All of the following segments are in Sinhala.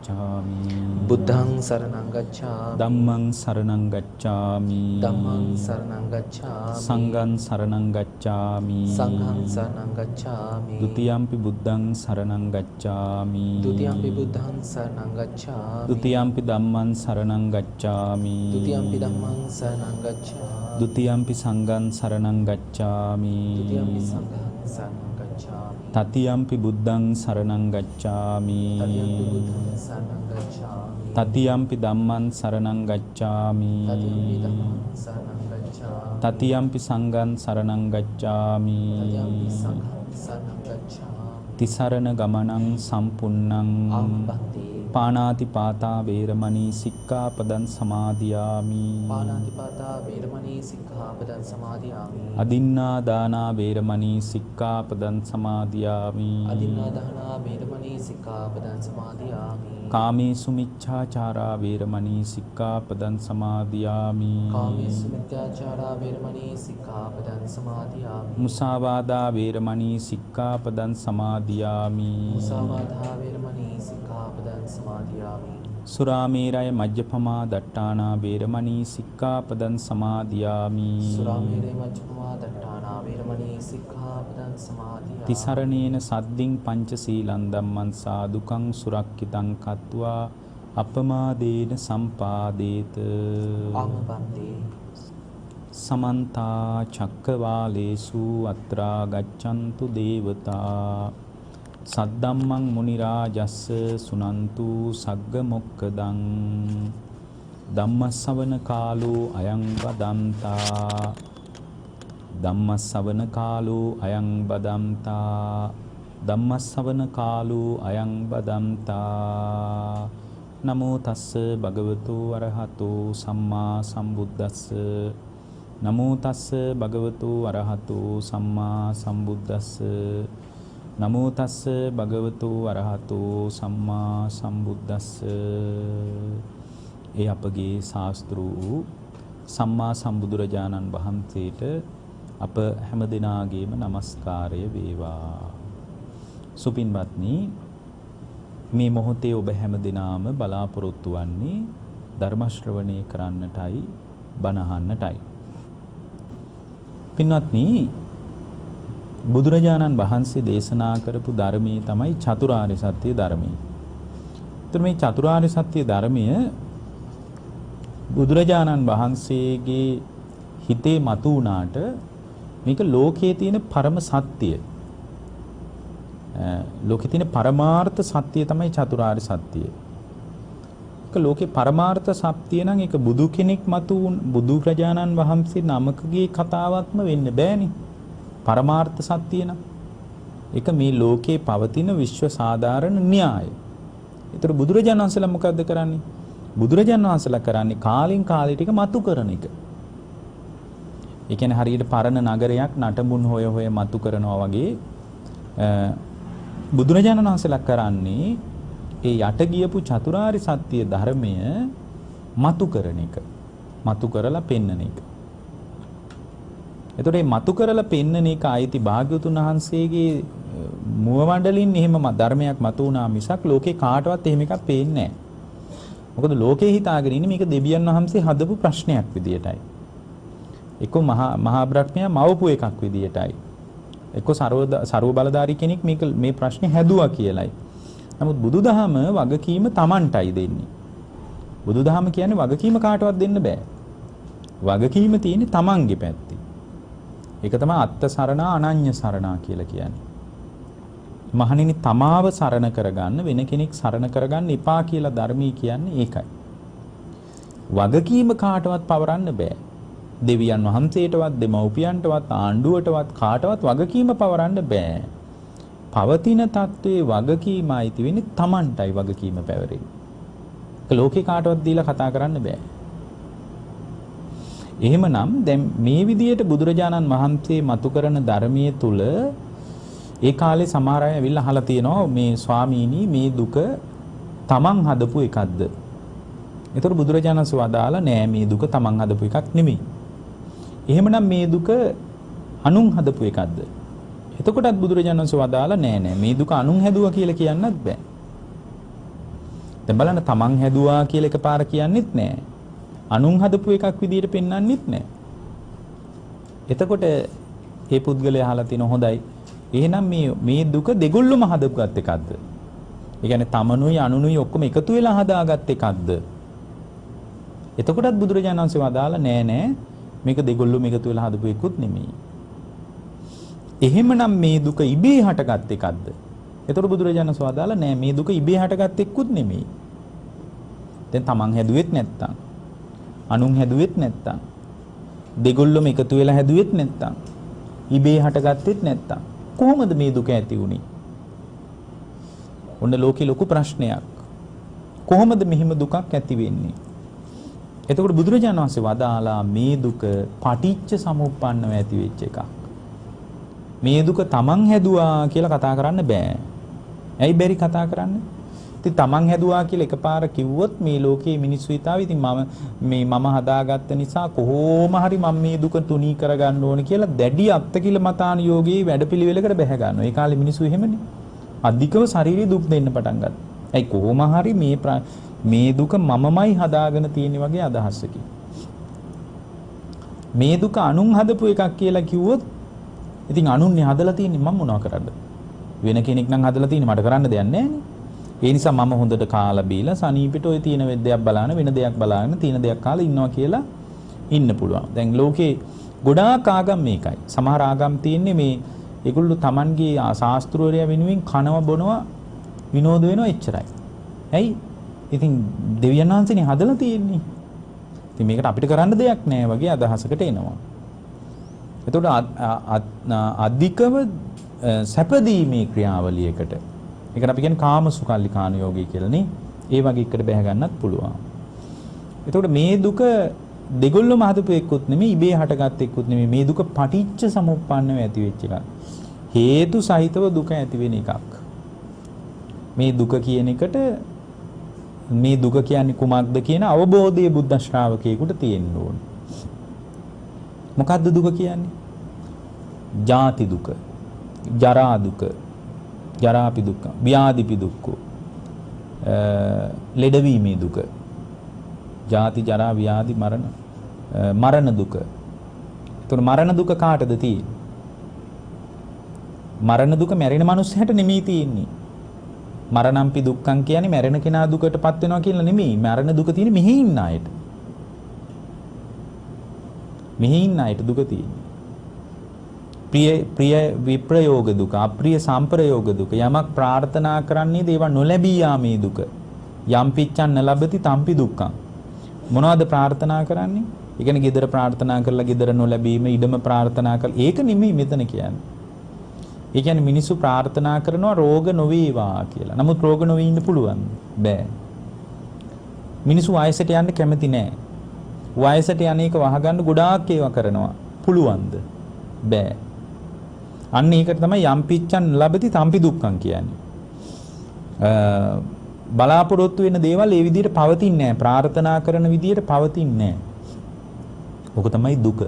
gacchāmi. Buddhaං saranං gacchāmi. Dhammang saranang gacchāmi. Dhammං saranං gacchāmi. Sanghaṃ saranang gacchāmi. Sanghaṃ saranං gacchāmi. Dutiyampi buddhaṃ saranang gacchāmi. Dutiyampi buddhaං saranං gacchāmi. Dutiyampi dhammaṃ saranang gacchāmi. Dutiyampi dhammang saranං gacchāmi. Dutiyampi sanghaṃ saranang gacchāmi. Dutiyampi sanghaṃ saranං gacchāmi. Tatiyampi buddhaṃ saranang gacchāmi. Tatiyampi buddhaං saranං gacchāmi. Tatiyampi dhammaṃ saranang gacchāmi. Tatiyampi dhammang saranං gacchāmi. Tatiyampi sanghaṃ saranang gacchāmi. Tatiyampi sanghaṃ saranං gacchāmi. Tisarana gamaнаং සම්පුන්නං Ampati. පාණාති පාතා වේරමණී සික්ඛාපදං සමාදියාමි. පාණාතිපාතා වේරමණී සික්ඛාපදං සමාදියාමි. අදින්නා දානා වේරමණී සික්ඛාපදං සමාදියාමි. අදින්නා දානා වේරමණී සික්ඛාපදං සමාදියාමි. කාමේසු මිච්ඡාචාරා වේරමණී සික්ඛාපදං සමාදියාමි. කාමේසු මිත්‍යාචාරා වේරමණී සික්ඛාපදං සමාදියාමි. මුසාවාදා වේරමණී සික්ඛාපදං සමාදියාමි. මුසාවාදා වේරමණී සික්ඛාපදං සමාදියාමි. සුරාමේරය මජ්ජපමා දට්ඨානා වේරමණී සික්ඛාපදං සමාදියාමි. සුරාමේරය මජ්ජපමා දට්ඨානා වේරමණී සික්ඛාපදං සමාදියාමි. තිසරණේන සද්දින් පංචශීලං ධම්මං සාදුකං සුරක්ඛිතං කତ୍වා අපමාදේන සම්පාදේත. ආමබන්තේ සමන්තා චක්කවාලේසු අත්‍රා ගච්ඡන්තු දේවතා සද්දම්මං මුනි රාජස්ස සුනන්තු සග්ග මොක්ඛදං ධම්මස්සවන කාලෝ අයං බදන්තා. ධම්මස්සවන කාලෝ අයං බදන්තා. ධම්මස්සවන කාලෝ අයං බදන්තා. නමෝ තස්ස භගවතු අරහතෝ සම්මා සම්බුද්දස්ස. නමෝ තස්ස භගවතු අරහතෝ සම්මා සම්බුද්දස්ස. නමෝ තස්ස භගවතු අරහතෝ සම්මා සම්බුද්දස්ස. ඒ අපගේ ශාස්ත්‍ර වූ සම්මා සම්බුදුරජාණන් වහන්සේට අප හැම දිනාගේම নমස්කාරය වේවා. සුපින්වත්නි, මේ මොහොතේ ඔබ හැම දිනාම බලාපොරොත්තු වන්නේ ධර්ම ශ්‍රවණය කරන්නටයි, බණ අහන්නටයි. පින්වත්නි, බුදුරජාණන් වහන්සේ දේශනා කරපු ධර්මයේ තමයි චතුරාර්ය සත්‍ය ධර්මය. ඒතර මේ චතුරාර්ය සත්‍ය ධර්මය බුදුරජාණන් වහන්සේගේ හිතේ මතු වුණාට මේක ලෝකයේ තියෙන පරම සත්‍ය. ලෝකයේ තියෙන පරමාර්ථ සත්‍ය තමයි චතුරාර්ය සත්‍ය. ඒක ලෝකේ පරමාර්ථ සත්‍ය නම් ඒක බුදු කෙනෙක් මතු බුදුරජාණන් වහන්සේ නමකගේ කතාවක්ම වෙන්න බෑනේ. පරමාර්ථ සත්‍ය නම් ඒක මේ ලෝකේ පවතින විශ්ව සාධාරණ න්‍යාය. ඒතර බුදුරජාණන් වහන්සේලා මොකද්ද කරන්නේ? බුදුරජාණන් වහන්සේලා කරන්නේ කාලෙන් කාලෙට එක මතු කරන එක. ඒ කියන්නේ හරියට පරණ නගරයක් නටඹුන් හොය හොය මතු කරනවා වගේ බුදුරජාණන් වහන්සේලා කරන්නේ ඒ යට ගියපු චතුරාර්ය සත්‍ය ධර්මය මතු කරන එක. මතු කරලා පෙන්වන එක. එතකොට මේ මතු කරලා පෙන්වන එක ආйти භාග්‍යවතුන් වහන්සේගේ මුව මණ්ඩලින් එහෙම ධර්මයක් මතු වුණා මිසක් ලෝකේ කාටවත් එහෙම එකක් පේන්නේ නැහැ. මොකද ලෝකේ හිතාගෙන ඉන්නේ මේක දෙවියන් වහන්සේ හදපු ප්‍රශ්නයක් විදියටයි. එක්ක මහා බ්‍රහ්මයා මවපු එකක් විදියටයි. එක්ක ਸਰව බලධාරී කෙනෙක් මේ ප්‍රශ්නේ හැදුවා කියලයි. නමුත් බුදුදහම වගකීම Tamanටයි දෙන්නේ. බුදුදහම කියන්නේ වගකීම කාටවත් දෙන්න බෑ. වගකීම තියෙන්නේ Tamanගේ පැත්තේ. ඒක තමයි අත්ත සරණා අනඤ්‍ය සරණා කියලා කියන්නේ. මහණෙනි, තමාව සරණ කරගන්න, වෙන කෙනෙක් සරණ කරගන්න එපා කියලා ධර්මී කියන්නේ ඒකයි. වගකීම කාටවත් පවරන්න බෑ. දෙවියන් වහන්සේටවත්, දෙමව්පියන්ටවත්, ආණ්ඩුවටවත් කාටවත් වගකීම පවරන්න බෑ. පවතින තත්ත්වයේ වගකීම අයිති වෙන්නේ Tamanටයි වගකීම පැවරෙන්නේ. ඒක ලෝකේ කාටවත් දීලා කතා කරන්න බෑ. එහෙමනම් දැන් මේ විදියට බුදුරජාණන් වහන්සේ මතු කරන ධර්මයේ තුල ඒ කාලේ සමහර අය ඇවිල්ලා අහලා තියෙනවා මේ ස්වාමීනි මේ දුක තමන් හදපු එකක්ද? ඒතර බුදුරජාණන් වහන්සේ වදාලා නෑ මේ දුක තමන් හදපු එකක් නෙමෙයි. එහෙමනම් මේ දුක අනුන් හදපු එකක්ද? එතකොටත් බුදුරජාණන් වහන්සේ වදාලා නෑ මේ දුක අනුන් හැදුවා කියලා කියන්නත් බෑ. දැන් බලන්න තමන් හැදුවා කියලා එකපාර කියන්නෙත් නෑ. අනුන් හදපු එකක් විදියට පෙන්වන්නෙත් නෑ. එතකොට මේ පුද්ගලයා අහලා තින හොඳයි. එහෙනම් මේ දුක දෙගොල්ලොම හදපුවත් එකක්ද? ඒ කියන්නේ තමනුයි අනුනුයි ඔක්කොම එකතු වෙලා හදාගත් එකක්ද? එතකොටත් බුදුරජාණන් වහන්සේ වදාලා නෑ මේක දෙගොල්ලොම එකතු වෙලා හදපු එකකුත් නෙමෙයි. එහෙමනම් මේ දුක ඉබේ හටගත් එකක්ද? එතකොට බුදුරජාණන් වහන්සේ වදාලා නෑ මේ දුක ඉබේ හටගත් එකකුත් නෙමෙයි. දැන් තමන් හැදුවෙත් නැත්තම් අනුන් හැදුවෙත් නැත්තම් දෙගොල්ලොම එකතු වෙලා හැදුවෙත් නැත්තම් ඉබේ හටගත්තෙත් නැත්තම් කොහොමද මේ දුක ඇති වුනේ? ඔන්න ලෝකේ ලොකු ප්‍රශ්නයක්. කොහොමද මෙහිම දුකක් ඇති වෙන්නේ? එතකොට බුදුරජාණන් වහන්සේ වදාලා මේ දුක පටිච්ච සමුප්පන්නව ඇති වෙච්ච එකක්. මේ දුක තමන් හැදුවා කියලා කතා කරන්න බෑ. ඇයි බැරි කතා කරන්න? ඉතින් තමන් හැදුවා කියලා එකපාර කිව්වොත් මේ ලෝකයේ මිනිස්සු හිතාවි ඉතින් මම හදාගත්ත නිසා කොහොම හරි මම මේ දුක තුනී කරගන්න ඕන කියලා දැඩි අත්කිල මතාන යෝගී වැඩපිළිවෙලකට බැහැ ගන්නවා. ඒ කාලේ මිනිස්සු එහෙමනේ. අධිකව ශාරීරික දුක් දෙන්න පටන් ගත්තා. ඇයි කොහොම හරි මේ දුක මමමයි හදාගෙන තියෙන්නේ වගේ අදහසකින්. මේ දුක අනුන් හදපු එකක් කියලා කිව්වොත් ඉතින් අනුන්නේ හදලා තියෙන්නේ මම මොනවා කරන්නද? වෙන කෙනෙක් නම් හදලා තියෙන්නේ මට කරන්න දෙයක් නැහැ. ඒ නිසා මම හොඳට කාලා බීලා සනීපිට ඔය තියෙන දෙයක් බලාන වෙන දෙයක් බලාගෙන තියෙන දෙයක් කාලා ඉන්නවා කියලා ඉන්න පුළුවන්. දැන් ලෝකේ ගොඩාක් ආගම් මේකයි. සමහර ආගම් තියෙන්නේ මේ ඒගොල්ලෝ Tamanගේ ශාස්ත්‍රවරයා වෙනුවෙන් කනවා බොනවා විනෝද වෙනවා එච්චරයි. ඇයි? ඉතින් දෙවියන් වහන්සේනේ හදලා තියෙන්නේ. ඉතින් මේකට අපිට කරන්න දෙයක් නැහැ වගේ අදහසකට එනවා. එතකොට අධිකව සැපදීමේ ක්‍රියාවලියකට ඒකට අපි කියන්නේ කාමසුඛල්ලිකාන යෝගී කියලා නේ. ඒ වගේ එකට බැහැ ගන්නත් පුළුවන්. එතකොට මේ දුක දෙගොල්ලම හදපු එක්කුත් නෙමෙයි ඉබේ හටගත් එක්කුත් නෙමෙයි. මේ දුක පටිච්ච සමුප්පන්නව ඇති වෙච්ච එකක්. හේතු සහිතව දුක ඇති වෙන එකක්. මේ දුක කියන එකට මේ දුක කියන්නේ කුමක්ද කියන අවබෝධය බුද්ධ ශ්‍රාවකයෙකුට තියෙන්න ඕන. මොකද්ද දුක කියන්නේ? ජාති දුක, ජරා දුක, ජරාපි දුක්ඛ, ව්‍යාධිපි දුක්ඛ, ලෙඩවීමේ දුක, ජාති ජරා ව්‍යාධි මරණ දුක. එතකොට මරණ දුක කාටද තියෙන්නේ? මරණ දුක මැරෙන මනුස්සයට නෙමෙයි තියෙන්නේ. මරණම්පි දුක්ඛං කියන්නේ මැරෙන කෙනා දුකටපත් වෙනවා කියලා නෙමෙයි. මරණ දුක තියෙන්නේ මෙහි ඉන්න අයට. මෙහි ඉන්න අයට දුක තියෙන්නේ. ප්‍රිය විප්‍රයෝග දුක, අප්‍රිය සම්ප්‍රයෝග දුක. යමක් ප්‍රාර්ථනා කරන්නේ ඒවා නොලැබී යාමේ දුක. යම් පිච්ඡන් නලබති තම්පි දුක්ඛං. මොනවද ප්‍රාර්ථනා කරන්නේ? ඒ කියන්නේ gedara ප්‍රාර්ථනා කරලා gedara නොලැබීම, ඉඩම ප්‍රාර්ථනා කරලා ඒක නෙමෙයි මෙතන කියන්නේ. ඒ කියන්නේ මිනිස්සු ප්‍රාර්ථනා කරනවා රෝග නොවේවා කියලා. නමුත් රෝග නොවී ඉන්න පුළුවන් බෑ. මිනිස්සු වයසට යන්න කැමති නෑ. වයසට යන්නේක වහගන්න ගොඩාක් ඒවා කරනවා. පුළුවන්ද? බෑ. අන්න ඒකට තමයි යම් පිච්ඡන් ලැබති තම්පි දුක්ඛං කියන්නේ. බලාපොරොත්තු වෙන දේවල් ඒ විදිහට පවතින්නේ නැහැ. ප්‍රාර්ථනා කරන විදිහට පවතින්නේ නැහැ. ඔක තමයි දුක.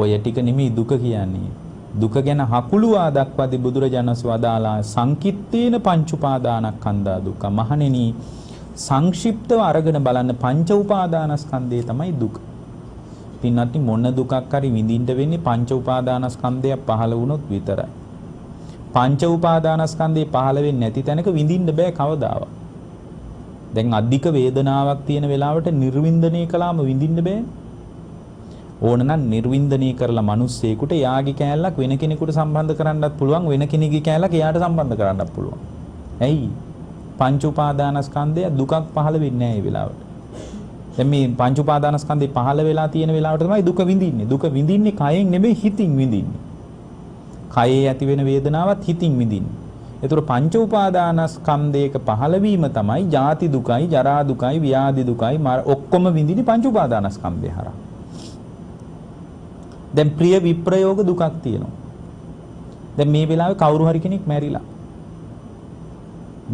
ඔය ටික නෙමෙයි දුක කියන්නේ. දුක ගැන හකුළුවා දක්වාදී බුදුරජාණන් වහන්සේ වදාලා සංකිට්ඨේන පංච උපාදානස්කන්ධා දුක්ඛ. මහණෙනි සංක්ෂිප්තව අරගෙන බලන්න පංච උපාදානස්කන්ධය තමයි දුක. පින්වත්නි මොන දුකක් හරි විඳින්න වෙන්නේ පංච උපාදානස්කන්ධය පහළ වුණොත් විතරයි. පංච උපාදානස්කන්ධේ පහළ වෙන්නේ නැති තැනක විඳින්න බෑ කවදාවත්. දැන් අධික වේදනාවක් තියෙන වෙලාවට නිර්වින්දනය කළාම විඳින්න බෑ. ඕනනම් නිර්වින්දනය කරලා මිනිස්සෙකුට යාගේ කෑල්ලක් වෙන කෙනෙකුට සම්බන්ධ කරන්නත් පුළුවන්, වෙන කෙනෙකුගේ කෑල්ලක් එයාට සම්බන්ධ කරන්නත් පුළුවන්. ඇයි? පංච උපාදානස්කන්ධය දුකක් පහළ වෙන්නේ නැහැ ඒ වෙලාවට. දැන් මේ පංච උපාදානස්කන්ධේ පහළ වෙලා තියෙන වෙලාවට තමයි දුක විඳින්නේ. දුක විඳින්නේ කයෙන් නෙමෙයි හිතින් විඳින්නේ. කයේ ඇති වෙන වේදනාවත් හිතින් විඳින්නේ. ඒතර පංච උපාදානස්කන්ධයක පහළවීම තමයි ජාති දුකයි, ජරා දුකයි, ව්‍යාධි දුකයි ඔක්කොම විඳින්නේ පංච උපාදානස්කන්ධය හරහා. දැන් ප්‍රිය විප්‍රයෝග දුකක් තියෙනවා. දැන් මේ වෙලාවේ කවුරු හරි කෙනෙක් මැරිලා.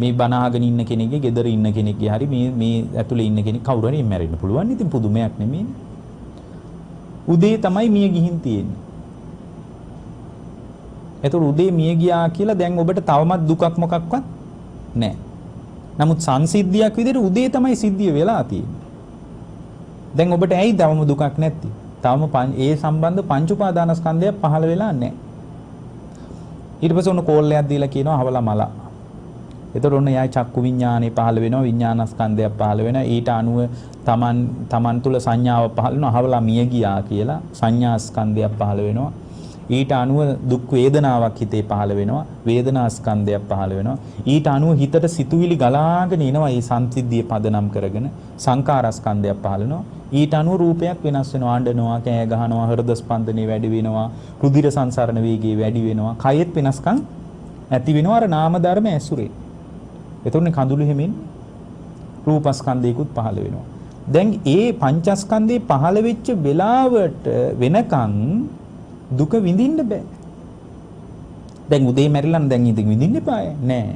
මේ බණ අහගෙන ඉන්න කෙනෙක්ගේ, ගෙදර ඉන්න කෙනෙක්ගේ හරි මේ ඇතුලේ ඉන්න කෙනෙක් කවුරු හරි මැරෙන්න පුළුවන්. ඉතින් පුදුමයක් නෙමෙයි. උදේ තමයි මිය ගිහින් තියෙන්නේ. ඒතර උදේ මිය ගියා කියලා දැන් ඔබට තවමත් දුකක් මොකක්වත් නැහැ. නමුත් සංසිද්ධියක් විදිහට උදේ තමයි සිද්ධිය වෙලා තියෙන්නේ. දැන් ඔබට ඇයි තවම දුකක් නැති? තවම ඒ සම්බන්ධ පංච උපාදානස්කන්ධය පහළ වෙලා නැහැ. ඊට පස්සේ ඔන්න කෝල්ලයක් දීලා කියනවා හවලා මල. එතකොට ඔන්න යායි චක්කු විඥානේ පහළ වෙනවා, විඥානස්කන්ධයක් පහළ වෙනවා. ඊට අනුව තමන් තුල සංඥාව පහළ වෙනවා, හවලා මිය ගියා කියලා සංඥාස්කන්ධයක් පහළ වෙනවා. ඊට අනුව දුක් වේදනාවක් හිතේ පහළ වෙනවා, වේදනාස්කන්ධයක් පහළ වෙනවා. ඊට අනුව හිතට සිතුවිලි ගලාගෙන එනවා, මේ සංසිද්ධිය පදනම් කරගෙන සංකාරස්කන්ධයක් පහළ වෙනවා. ඊට අනුව රූපයක් වෙනස් වෙනවා, අඬනවා, කෑ ගහනවා, හෘද ස්පන්දනය වැඩි වෙනවා, රුධිර සංසරණ වේගය වැඩි වෙනවා, කයෙත් වෙනස්කම් ඇති වෙනවා අර නාම ධර්ම ඇසුරේ. එතකොට කඳුළු හැමෙන් රූපස්කන්ධයකුත් පහළ වෙනවා. දැන් ඒ පංචස්කන්ධේ පහළ වෙච්ච වෙලාවට වෙනකන් දුක විඳින්න බෑ. දැන් උදේ මැරිලා දැන් ඉතින් විඳින්න එපාය නෑ.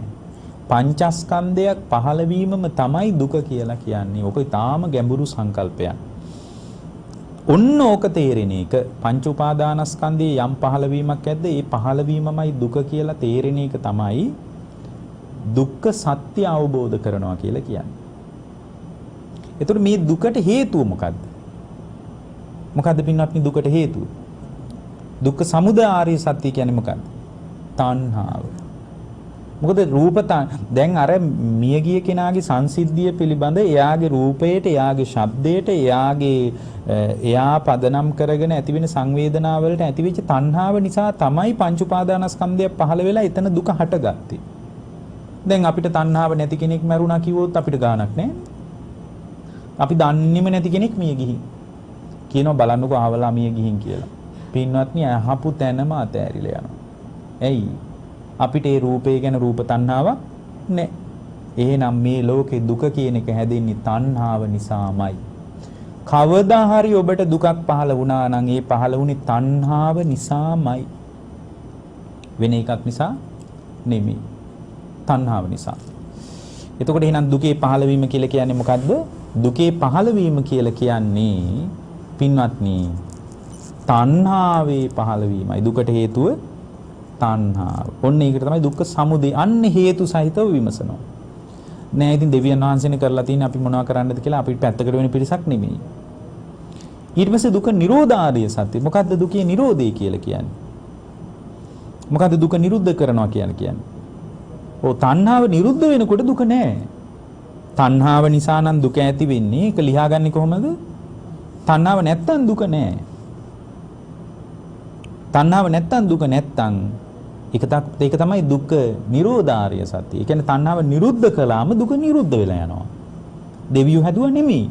පංචස්කන්ධයක් පහළ වීමම තමයි දුක කියලා කියන්නේ. ඕක ඊටාම ගැඹුරු සංකල්පයක්. ඔන්න ඕක තේරෙන එක පංච උපාදානස්කන්ධයේ යම් පහළ වීමක් ඇද්ද ඒ පහළ වීමමයි දුක කියලා තේරෙන එක තමයි දුක්ඛ සත්‍ය අවබෝධ කරනවා කියලා කියන්නේ. එතකොට මේ දුකට හේතුව මොකද්ද? මොකද්ද පින්වත්නි දුකට හේතුව? දුක්ඛ සමුදය ආර්ය සත්‍ය කියන්නේ මොකක්ද? තණ්හාව. මොකද දැන් අර මියගිය කෙනාගේ සංසිද්ධිය පිළිබඳ එයාගේ රූපයට, එයාගේ ශබ්දයට, එයා පදනම් කරගෙන ඇතිවෙන සංවේදනා වලට ඇතිවෙච්ච තණ්හාව නිසා තමයි පංච උපාදානස්කන්ධය පහළ වෙලා එතන දුක හටගත්තේ. දැන් අපිට තණ්හාව නැති කෙනෙක් මැරුණා කිව්වොත් අපිට ගාණක් නැහැ. අපි දන්නේම නැති කෙනෙක් මිය ගිහින් කියනවා බලන්නකෝ ආවලා මිය ගිහින් කියලා. පින්වත්නි අහපු තැනම අතෑරිලා යනවා. ඇයි? අපිට ඒ රූපය ගැන රූප තණ්හාවක් නැහැ. එහෙනම් මේ ලෝකේ දුක කියන එක හැදෙන්නේ තණ්හාව නිසාමයි. කවදා හරි ඔබට දුකක් පහළ වුණා නම් ඒ පහළ වුණේ තණ්හාව නිසාමයි. වෙන එකක් නිසා නෙමෙයි. තණ්හාව නිසා. එතකොට එහෙනම් දුකේ පහළවීම කියලා කියන්නේ මොකද්ද? දුකේ පහළවීම කියලා කියන්නේ පින්වත්නි තණ්හාවේ පහළවීමයි. දුකට හේතුව තණ්හාව. ඔන්න ඒකට තමයි දුක්ඛ සමුදය. අන්න හේතු සහිතව විමසනවා. නෑ ඉතින් දෙවියන් වහන්සේනේ කරලා තියෙන්නේ අපි මොනවා කරන්නද කියලා අපිට පැත්තකට වෙන පිරිසක් නෙමෙයි. ඊට පස්සේ දුක නිරෝධාරිය සත්‍ය. මොකද්ද දුකේ නිරෝධය කියලා කියන්නේ? මොකද්ද දුක නිරුද්ධ කරනවා කියන්නේ? ඔව් තණ්හාව නිරුද්ධ වෙනකොට දුක නෑ. තණ්හාව නිසා නම් දුක ඇති වෙන්නේ. ඒක ලියාගන්නේ කොහොමද? තණ්හාව නැත්තම් දුක නෑ. තණ්හාව නැත්තම් දුක නැත්තම් ඒක තමයි දුක්ඛ නිරෝධාරිය සත්‍ය. ඒ කියන්නේ තණ්හාව නිරුද්ධ කළාම දුක නිරුද්ධ වෙලා යනවා. දෙවියෝ හැදුවා නෙමෙයි.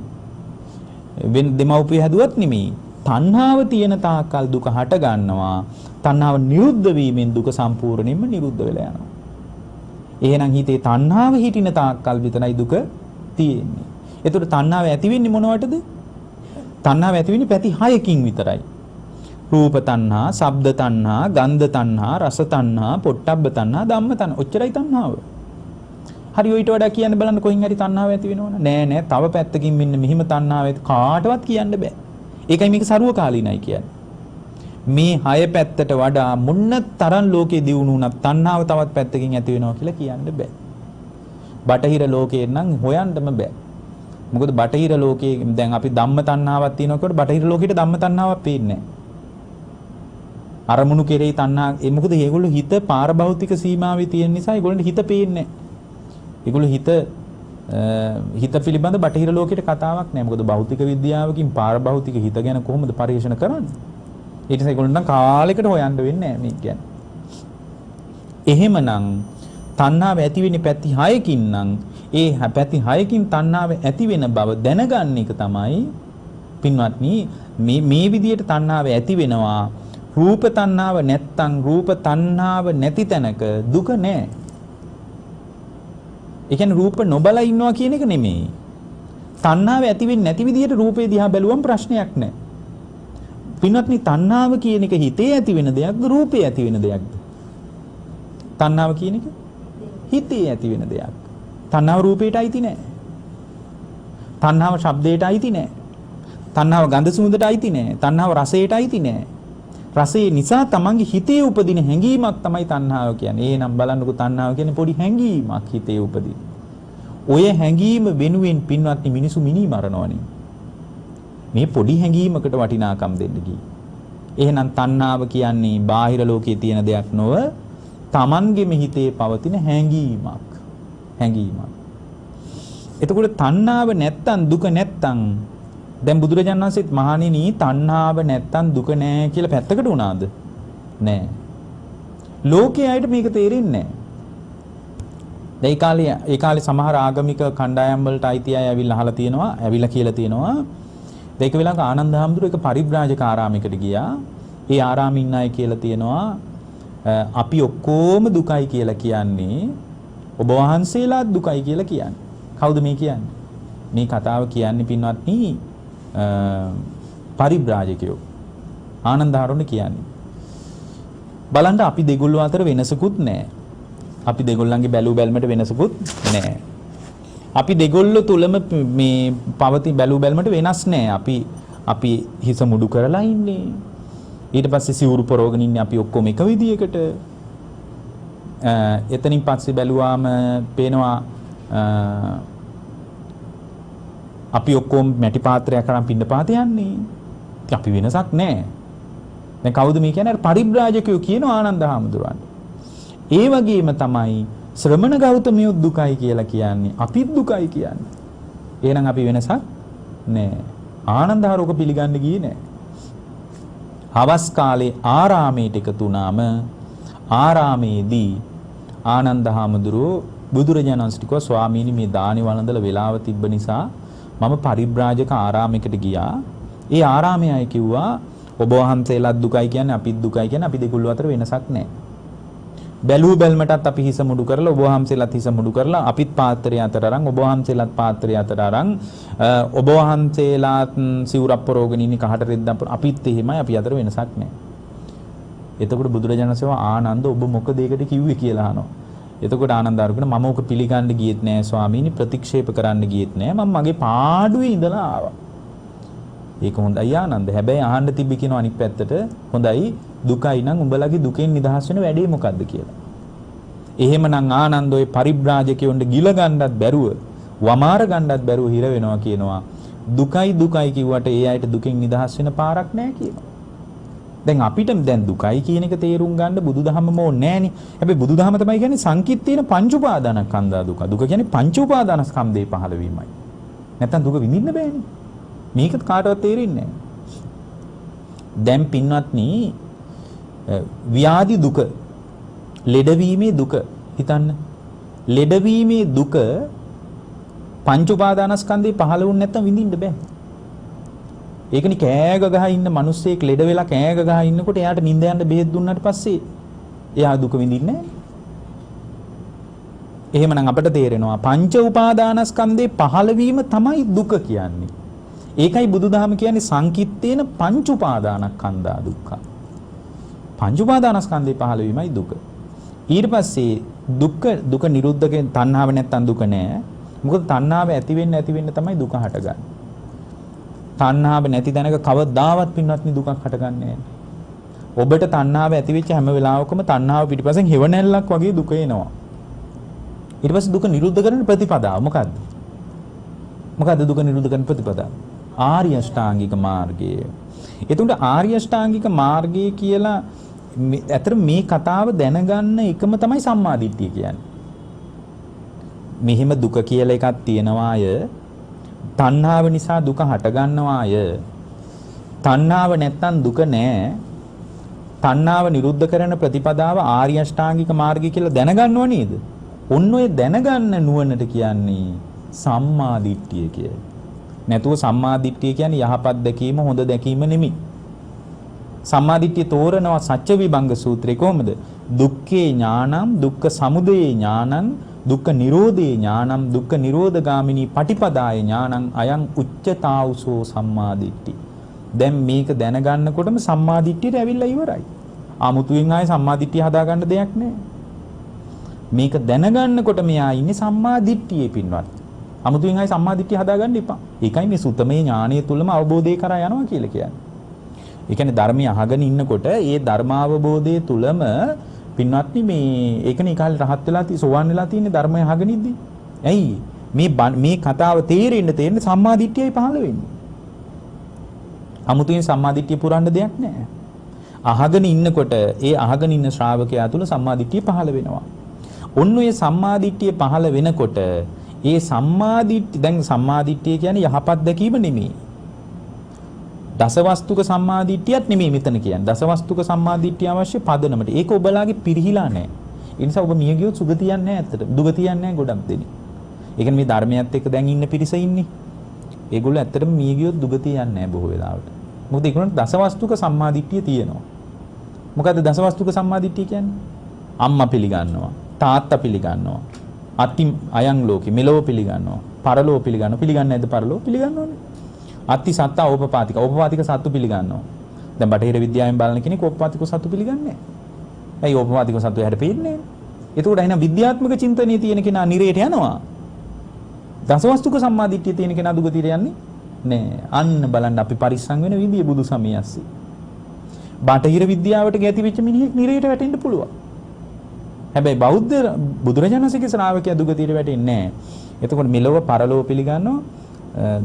දෙමව්පිය හැදුවත් නෙමෙයි. තණ්හාව තියෙන තාක්කල් දුක හට ගන්නවා. තණ්හාව නිරුද්ධ වීමෙන් දුක සම්පූර්ණයෙන්ම නිරුද්ධ වෙලා යනවා. එහෙනම් හිතේ තණ්හාව හිටින තාක්කල් විතරයි දුක තියෙන්නේ. ඒතකොට තණ්හාව ඇති වෙන්නේ මොනවටද? තණ්හාව ඇති වෙන්නේ පැති 6කින් විතරයි. රූප තණ්හා, ශබ්ද තණ්හා, ගන්ධ තණ්හා, රස තණ්හා, පොට්ටබ්බ තණ්හා, ධම්ම තණ්හා. ඔච්චරයි තණ්හාව. හරි ඔයිට වඩා කියන්න බලන්න කොහෙන් හරි තණ්හාව ඇති වෙනවද? නෑ තව පැත්තකින් මෙන්න මෙහිම තණ්හාව ඇති කාටවත් කියන්න බෑ. ඒකයි මේක සරුවකාලීනයි කියන්නේ. මේ 6 පැත්තට වඩා මොන්න තරම් ලෝකේ දියුණු වුණත් තණ්හාව තවත් පැත්තකින් ඇති වෙනවා කියලා කියන්න බෑ. බටහිර ලෝකේ නම් හොයන්නම බෑ. මොකද බටහිර ලෝකේ දැන් අපි ධම්ම තණ්හාවක් තියෙනකොට බටහිර ලෝකෙට ධම්ම තණ්හාවක් පේන්නේ නෑ. අරමුණු කෙරෙහි තණ්හා මොකද ඒගොල්ලෝ හිත පාරභෞතික සීමාවේ තියෙන නිසා ඒගොල්ලන්ට හිත පේන්නේ නැහැ. ඒගොල්ලෝ හිත පිළිබඳ බටහිර ලෝකෙට කතාවක් නැහැ. මොකද භෞතික විද්‍යාවකින් පාරභෞතික හිත ගැන කොහොමද පරීක්ෂණ කරන්නේ? ඊට පස්සේ ඒගොල්ලන්ට කාලයකට හොයන්න වෙන්නේ නැහැ මේක ගැන. එහෙමනම් තණ්හාව ඇති වෙන්නේ පැති 6කින් නම් ඒ පැති 6කින් තණ්හාව ඇති වෙන බව දැනගන්න එක තමයි පින්වත්නි මේ විදියට තණ්හාව ඇති වෙනවා. රූප තණ්හාව නැත්තම් රූප තණ්හාව නැති තැනක දුක නැහැ. ඒ කියන්නේ රූප නොබලා ඉන්නවා කියන එක නෙමෙයි. තණ්හාව ඇති වෙන්නේ නැති විදිහට රූපේ දිහා බැලුවම ප්‍රශ්නයක් නැහැ. පින්වත්නි තණ්හාව කියන එක හිතේ ඇති වෙන දෙයක්ද රූපේ ඇති වෙන දෙයක්ද? තණ්හාව කියන එක හිතේ ඇති වෙන දෙයක්. තණ්හාව රූපේට අයිති නැහැ. තණ්හාව ශබ්දයට අයිති නැහැ. තණ්හාව ගන්ධ සුවඳට අයිති නැහැ. තණ්හාව රසයට අයිති නැහැ. රසයේ නිසා තමන්ගේ හිතේ උපදින හැඟීමක් තමයි තණ්හාව කියන්නේ. එහෙනම් බලන්නකෝ තණ්හාව කියන්නේ පොඩි හැඟීමක් හිතේ උපදින. ඔය හැඟීම වෙනුවෙන් පින්වත්නි මිනිසු මිනී මරනවනේ. මේ පොඩි හැඟීමකට වටිනාකම් දෙන්න ගියේ. එහෙනම් තණ්හාව කියන්නේ බාහිර ලෝකයේ තියෙන දෙයක් නොව Tamanගෙම හිතේ පවතින හැඟීමක්. හැඟීමක්. එතකොට තණ්හාව නැත්තම් දුක නැත්තම් දැන් බුදුරජාණන් වහන්සේත් මහණෙනි තණ්හාව නැත්තම් දුක නෑ කියලා පැත්තකට වුණාද? නෑ. ලෝකයේ අයට මේක තේරෙන්නේ නෑ. ඒ කාලේ සමහර ආගමික කණ්ඩායම් වලට අයිති අය ඇවිල්ලා අහලා තියෙනවා, ඇවිල්ලා කියලා තියෙනවා. ඒක වෙලාවක ආනන්ද හාමුදුරුවෝ එක පරිබ්‍රාජක ආරාමයකට ගියා. ඒ ආරාමේ ඉන්න අය කියලා තියෙනවා අපි ඔක්කොම දුකයි කියලා කියන්නේ ඔබ වහන්සේලාත් දුකයි කියලා කියන්නේ. කවුද මේ කියන්නේ? මේ කතාව කියන්නේ පින්වත්නි පරිබ්‍රාජකයෝ. ආනන්ද හාමුදුරුවෝ කියන්නේ. බලන්න අපි දෙගොල්ලෝ අතර වෙනසකුත් නැහැ. අපි දෙගොල්ලන්ගේ බැලු බැලමට වෙනසකුත් නැහැ. අපි දෙගොල්ලෝ තුලම මේ පවති බැලු බැලමට වෙනස් නැහැ. අපි හිස මුඩු කරලා ඉන්නේ. ඊට පස්සේ සිවුරු පරවගෙන ඉන්නේ අපි ඔක්කොම එක විදියකට. එතනින් පස්සේ බැලුවාම පේනවා අපි ඔක්කොම මැටි පාත්‍රයක් අරන් පින්න පාත යන්නේ. අපි වෙනසක් නැහැ. දැන් කවුද මේ කියන්නේ? පරිබ්‍රාජකයෝ කියන ආනන්ද හාමුදුරුවන්ට. ඒ වගේම තමයි ශ්‍රමණ ගෞතමයෝ දුකයි කියලා කියන්නේ. අපිත් දුකයි කියන්නේ. එහෙනම් අපි වෙනසක් නැහැ. ආනන්ද හාරෝක පිළිගන්න ගියේ නැහැ. හවස් කාලේ ආරාමයට එකතු වුණාම ආරාමේදී ආනන්ද හාමුදුරුවෝ බුදුරජාණන් වහන්සේට කිව්වා ස්වාමීනි මේ දානි වළඳලා වෙලාව තිබ්බ නිසා මම පරිබ්‍රාජක ආරාමයකට ගියා. ඒ ආරාමයේ අය කිව්වා ඔබ වහන්සේලාත් දුකයි කියන්නේ අපිත් දුකයි කියන්නේ අපි දෙගොල්ලෝ අතර වෙනසක් නැහැ. බැලූ බැල්මටත් අපි හිස මුඩු කරලා ඔබ වහන්සේලාත් හිස මුඩු කරලා අපිත් පාත්‍රය අතර අරන් ඔබ වහන්සේලාත් පාත්‍රය අතර අරන් ඔබ වහන්සේලාත් සිවුරක් පරවගෙන ඉන්නේ කහට රෙද්දක් අපිත් එහෙමයි අපි අතර වෙනසක් නැහැ. එතකොට බුදුරජාණන් වහන්සේ ආනන්ද ඔබ මොකද ඒකට කිව්වේ කියලා අහනවා. එතකොට ආනන්ද ආරගෙන මම ඕක පිළිගන්න ගියෙත් නෑ ස්වාමීනි ප්‍රතික්ෂේප කරන්න ගියෙත් නෑ මම මගේ පාඩුවේ ඉඳලා ආවා. ඒක හොඳයි ආනන්ද. හැබැයි අහන්න තිබ්බ කියන අනිත් පැත්තට හොඳයි දුකයි නම් උඹලගේ දුකෙන් නිදහස් වෙන වැඩේ මොකද්ද කියලා. එහෙමනම් ආනන්ද ඔය පරිබ්‍රාජකයොන්ට ගිල ගන්නත් බැරුව වමාර ගන්නත් බැරුව හිර වෙනවා කියනවා. දුකයි දුකයි කිව්වට ඒ අයට දුකෙන් නිදහස් වෙන පාරක් නෑ කියනවා. දැන් අපිට දැන් දුකයි කියන එක තේරුම් ගන්න බුදුදහමම ඕනේ නෑනේ. හැබැයි බුදුදහම තමයි කියන්නේ සංකිට්ඨේන පංච උපාදානස්කන්ධා දුක. දුක කියන්නේ පංච උපාදානස්කන්ධේ පහළ වීමයි. නැත්තම් දුක විඳින්න බෑනේ. මේක කාටවත් තේරෙන්නේ නෑ. දැන් පින්වත්නි ව්‍යාධි දුක, ලෙඩවීමේ දුක හිතන්න. ලෙඩවීමේ දුක පංච උපාදානස්කන්ධේ පහළ වුණ නැත්තම් විඳින්න බෑ. ඒකනේ කෑග ගහ ඉන්න මිනිස්සෙක් ලෙඩ වෙලා කෑග ගහ ඉන්නකොට එයාට නිින්ද යන්න බෙහෙත් දුන්නාට පස්සේ එයා දුක විඳින්නේ නැහැ. එහෙමනම් අපිට තේරෙනවා පංච උපාදානස්කන්ධේ පහළ වීම තමයි දුක කියන්නේ. ඒකයි බුදුදහම කියන්නේ සංකිට්ඨේන පංච උපාදානස්කන්ධා දුක්ඛ. පංච උපාදානස්කන්ධේ පහළ වීමයි දුක. ඊට පස්සේ දුක නිරුද්ධකෙන් තණ්හාව නැත්තම් දුක නැහැ. මොකද තණ්හාව ඇති වෙන්න තමයි දුක හටගන්නේ. තණ්හාව නැති තැනක කවදාවත් පින්වත්නි දුකක් හටගන්නේ නැහැ. ඔබට තණ්හාව ඇති වෙච්ච හැම වෙලාවකම තණ්හාව පිටිපස්සෙන් හෙවණැල්ලක් වගේ දුක එනවා. ඊට පස්සේ දුක නිරුද්ධ කරන ප්‍රතිපදාව මොකද්ද? මොකද්ද දුක නිරුද්ධ කරන ප්‍රතිපදාව? ආර්ය අෂ්ටාංගික මාර්ගය. එතකොට ආර්ය අෂ්ටාංගික මාර්ගය කියලා ඇතර මේ කතාව දැනගන්න එකම තමයි සම්මාදිට්ඨිය කියන්නේ. මෙහෙම දුක කියලා එකක් තියෙනවා අය තණ්හාව නිසා දුක හට ගන්නවා අය. තණ්හාව නැත්තම් දුක නෑ. තණ්හාව නිරුද්ධ කරන ප්‍රතිපදාව ආර්ය අෂ්ටාංගික මාර්ගය කියලා දැනගන්නව නේද? ඔන්න ඔය දැනගන්න නුවණට කියන්නේ සම්මා දිට්ඨිය කියලා. නැතුව සම්මා දිට්ඨිය කියන්නේ යහපත් දැකීම හොඳ දැකීම නෙමෙයි. සම්මා දිට්ඨිය තෝරනවා සත්‍ය විභංග සූත්‍රේ කොහොමද? දුක්ඛේ ඥානං දුක්ඛ සමුදය ඥානං දුක්ඛ නිරෝධේ ඥානං දුක්ඛ නිරෝධගාමිනී පටිපදාය ඥානං අයං උච්චතාවුසෝ සම්මාදිට්ඨි. දැන් මේක දැනගන්නකොටම සම්මාදිට්ඨියට ඇවිල්ලා ඉවරයි. 아무තුවෙන් ආයේ සම්මාදිට්ඨිය හදාගන්න දෙයක් නැහැ. මේක දැනගන්නකොට මෙයා ඉන්නේ සම්මාදිට්ඨියේ පින්වත්. 아무තුවෙන් ආයේ සම්මාදිට්ඨිය හදාගන්න එපා. ඒකයි මේ සුත්තමේ ඥානය තුලම අවබෝධය කරා යනවා කියලා කියන්නේ. ඒ කියන්නේ ධර්මය අහගෙන ඉන්නකොට ඒ ධර්මාවබෝධය තුලම පින්වත්නි මේ ඒකනේ කාලේ රහත් වෙලා සෝවන් වෙලා තියෙන්නේ ධර්මය අහගෙන ඉද්දි. ඇයි? මේ කතාව තේරෙන්න සම්මාදිට්ඨියයි පහළ වෙන්නේ. 아무තෙන් සම්මාදිට්ඨිය පුරන්න දෙයක් නැහැ. අහගෙන ඉන්නකොට ඒ අහගෙන ඉන්න ශ්‍රාවකයා තුල සම්මාදිට්ඨිය පහළ වෙනවා. ඔන්න ඔය සම්මාදිට්ඨිය පහළ වෙනකොට ඒ සම්මාදිට්ඨිය දැන් සම්මාදිට්ඨිය කියන්නේ යහපත් දැකීම නෙමෙයි. දසවස්තුක සම්මාදිට්ඨියත් නෙමෙයි මෙතන කියන්නේ. දසවස්තුක සම්මාදිට්ඨිය අවශ්‍ය පදනමට. ඒක ඔබලාගේ පිරිහිලා නැහැ. ඒ නිසා ඔබ මිය ගියොත් සුගතියක් නැහැ ඇත්තට. දුගතියක් නැහැ ගොඩක් දෙනෙක්. ඒ කියන්නේ මේ ධර්මයත් එක්ක දැන් ඉන්න පිරිස ඉන්නේ. ඒගොල්ලෝ ඇත්තටම මිය ගියොත් දුගතියක් නැහැ බොහෝ වෙලාවට. මොකද ඒගොල්ලන්ට දසවස්තුක සම්මාදිට්ඨිය තියෙනවා. මොකද්ද දසවස්තුක සම්මාදිට්ඨිය කියන්නේ? අම්මා පිළිගන්නවා, තාත්තා පිළිගන්නවා, අති අයං ලෝකෙ මෙලොව පිළිගන්නවා, පරලෝක පිළිගන්නවා. පිළිගන්නේ නැද්ද පරලෝක? පිළිගන්නවනේ. අති සත්තා ඕපපාතික. ඕපපාතික සත්තු පිළිගන්නවා. දැන් බටහිර විද්‍යාවෙන් බලන කෙනෙක් ඕපපාතික සත්තු පිළිගන්නේ නැහැ. ඇයි ඕපපාතික සත්තු හැට පේන්නේ නැහැ? ඒකට එහෙනම් විද්‍යාත්මක චින්තනයේ තියෙන කෙනා නිරේට යනවා. දසවස්තුක සම්මාදිට්ඨිය තියෙන කෙනා දුගතියට යන්නේ නෑ. අන්න බලන්න අපි පරිස්සම් වෙන විදිය බුදු සමයස්සේ. බටහිර විද්‍යාවට ගැති වෙච්ච මිනිහෙක් නිරේට වැටෙන්න පුළුවන්. හැබැයි බෞද්ධ බුදුරජාණන්සේගේ ශ්‍රාවකයා දුගතියට වැටෙන්නේ නෑ. එතකොට මෙලොව පරලොව පිළිගන්නවා,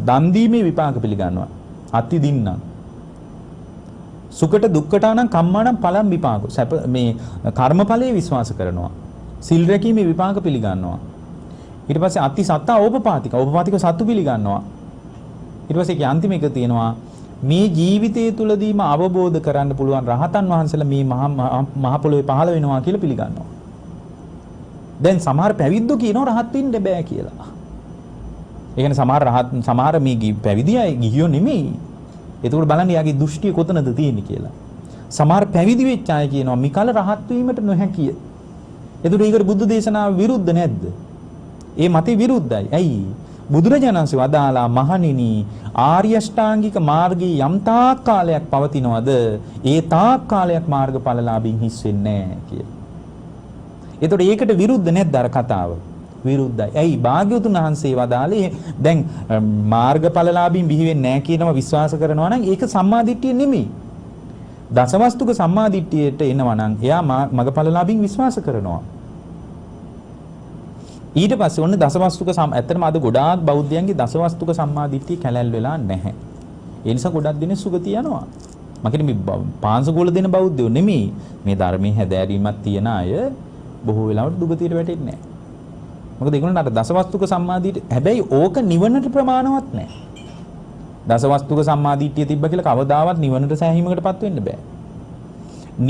දන් දීමේ විපාක පිළිගන්නවා. අති දින්නම්. සුකට දුක්කටානම් කම්මානම් පලම් විපාක. මේ කර්මඵලයේ විශ්වාස කරනවා. සිල් රැකීමේ විපාක පිළිගන්නවා. ඊට පස්සේ අති සත්තා ඕපපාතික. ඕපපාතික සත්තු පිළිගන්නවා. ඊට පස්සේ ඒකේ අන්තිම එක තියෙනවා මේ ජීවිතය තුලදීම අවබෝධ කරන්න පුළුවන් රහතන් වහන්සේලා මේ මහ පොළොවේ පහළ වෙනවා කියලා පිළිගන්නවා. දැන් සමහර පැවිද්දෝ කියනවා රහත් වෙන්න බෑ කියලා. ඒ කියන්නේ සමහර මේ පැවිදි අය ගිහියෝ නෙමෙයි. එතකොට බලන්න යාගේ දෘෂ්ටිය කොතනද තියෙන්නේ කියලා. සමහර පැවිදි වෙච්ච අය කියනවා මිකල රහත් වීමට නොහැකිය. එතකොට ඒකට බුද්ධ දේශනාව විරුද්ධ නැද්ද? ඒ මතේ විරුද්ධයි. ඇයි? බුදුරජාණන් වහන්සේ වදාලා මහණෙනි ආර්ය අෂ්ටාංගික මාර්ගයේ යම් තාක් කාලයක් පවතිනවද ඒ තාක් කාලයක් මාර්ගඵලලාභින් හිස් වෙන්නේ නැහැ කියලා. එතකොට ඒකට විරුද්ධ නැද්ද අර කතාව? විරුද්ධයි. ඇයි? භාග්‍යවතුන් වහන්සේ වදාලේ දැන් මාර්ගඵලලාභින් බිහි වෙන්නේ නැහැ කියනවා විශ්වාස කරනවා නම් ඒක සම්මාදිට්ඨිය නෙමෙයි. දසවස්තුක සම්මාදිට්ඨියට එනවා නම් එයා මගඵලලාභින් විශ්වාස කරනවා. ඊට පස්සේ ඔන්න දසවස්තුක ඇත්තටම අද ගොඩාක් බෞද්ධයන්ගේ දසවස්තුක සම්මාදිට්ඨිය කැලැල් වෙලා නැහැ. ඒ නිසා ගොඩක් දෙනෙක් සුගතිය යනවා. මම කියන්නේ මේ පාංශකෝල දෙන බෞද්ධයෝ නෙමෙයි. මේ ධර්මයේ හැදෑරීමක් තියන අය බොහෝ වෙලාවට දුගතියට වැටෙන්නේ නැහැ. මොකද ඒගොල්ලන්ට අර දසවස්තුක සම්මාදිට්ඨිය හැබැයි ඕක නිවනට ප්‍රමාණවත් නැහැ. දසවස්තුක සම්මාදිට්ඨිය තිබ්බ කියලා කවදාවත් නිවනට සෑහීමකටපත් වෙන්න බෑ.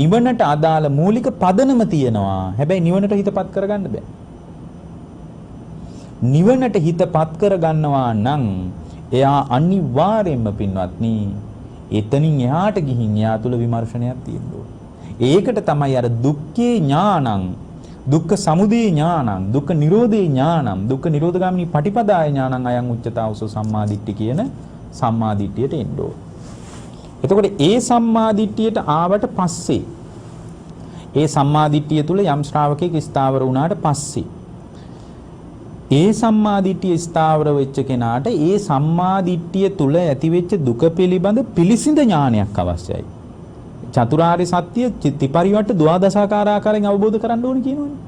නිවනට අදාළ මූලික පදනම තියෙනවා. හැබැයි නිවනට හිතපත් කරගන්න බෑ. නිවනට හිතපත් කරගන්නවා නම් එයා අනිවාර්යයෙන්ම පින්වත්නි එතනින් එහාට ගිහින් එයා තුල විමර්ශනයක් තියෙනවා. ඒකට තමයි අර දුක්ඛේ ඥානං, දුක්ඛ සමුදය ඥානං, දුක්ඛ නිරෝධේ ඥානං, දුක්ඛ නිරෝධගාමිනී පටිපදාය ඥානං අයං උච්චතාවසෝ සම්මාදිට්ඨිය කියන සම්මාදිට්ඨියට එන්න ඕන. එතකොට ඒ සම්මාදිට්ඨියට ආවට පස්සේ ඒ සම්මාදිට්ඨිය තුල යම් ශ්‍රාවකෙක් ස්ථාවර වුණාට පස්සේ ඒ සම්මාදිට්ඨිය ස්ථාවර වෙච්ච කෙනාට ඒ සම්මාදිට්ඨිය තුල ඇතිවෙච්ච දුක පිළිබඳ පිළිසිඳ ඥානයක් අවශ්‍යයි. චතුරාර්ය සත්‍ය ත්‍රිපරිවට්ට ද්වාදසාකාරයෙන් අවබෝධ කරගන්න ඕනේ කියනවනේ.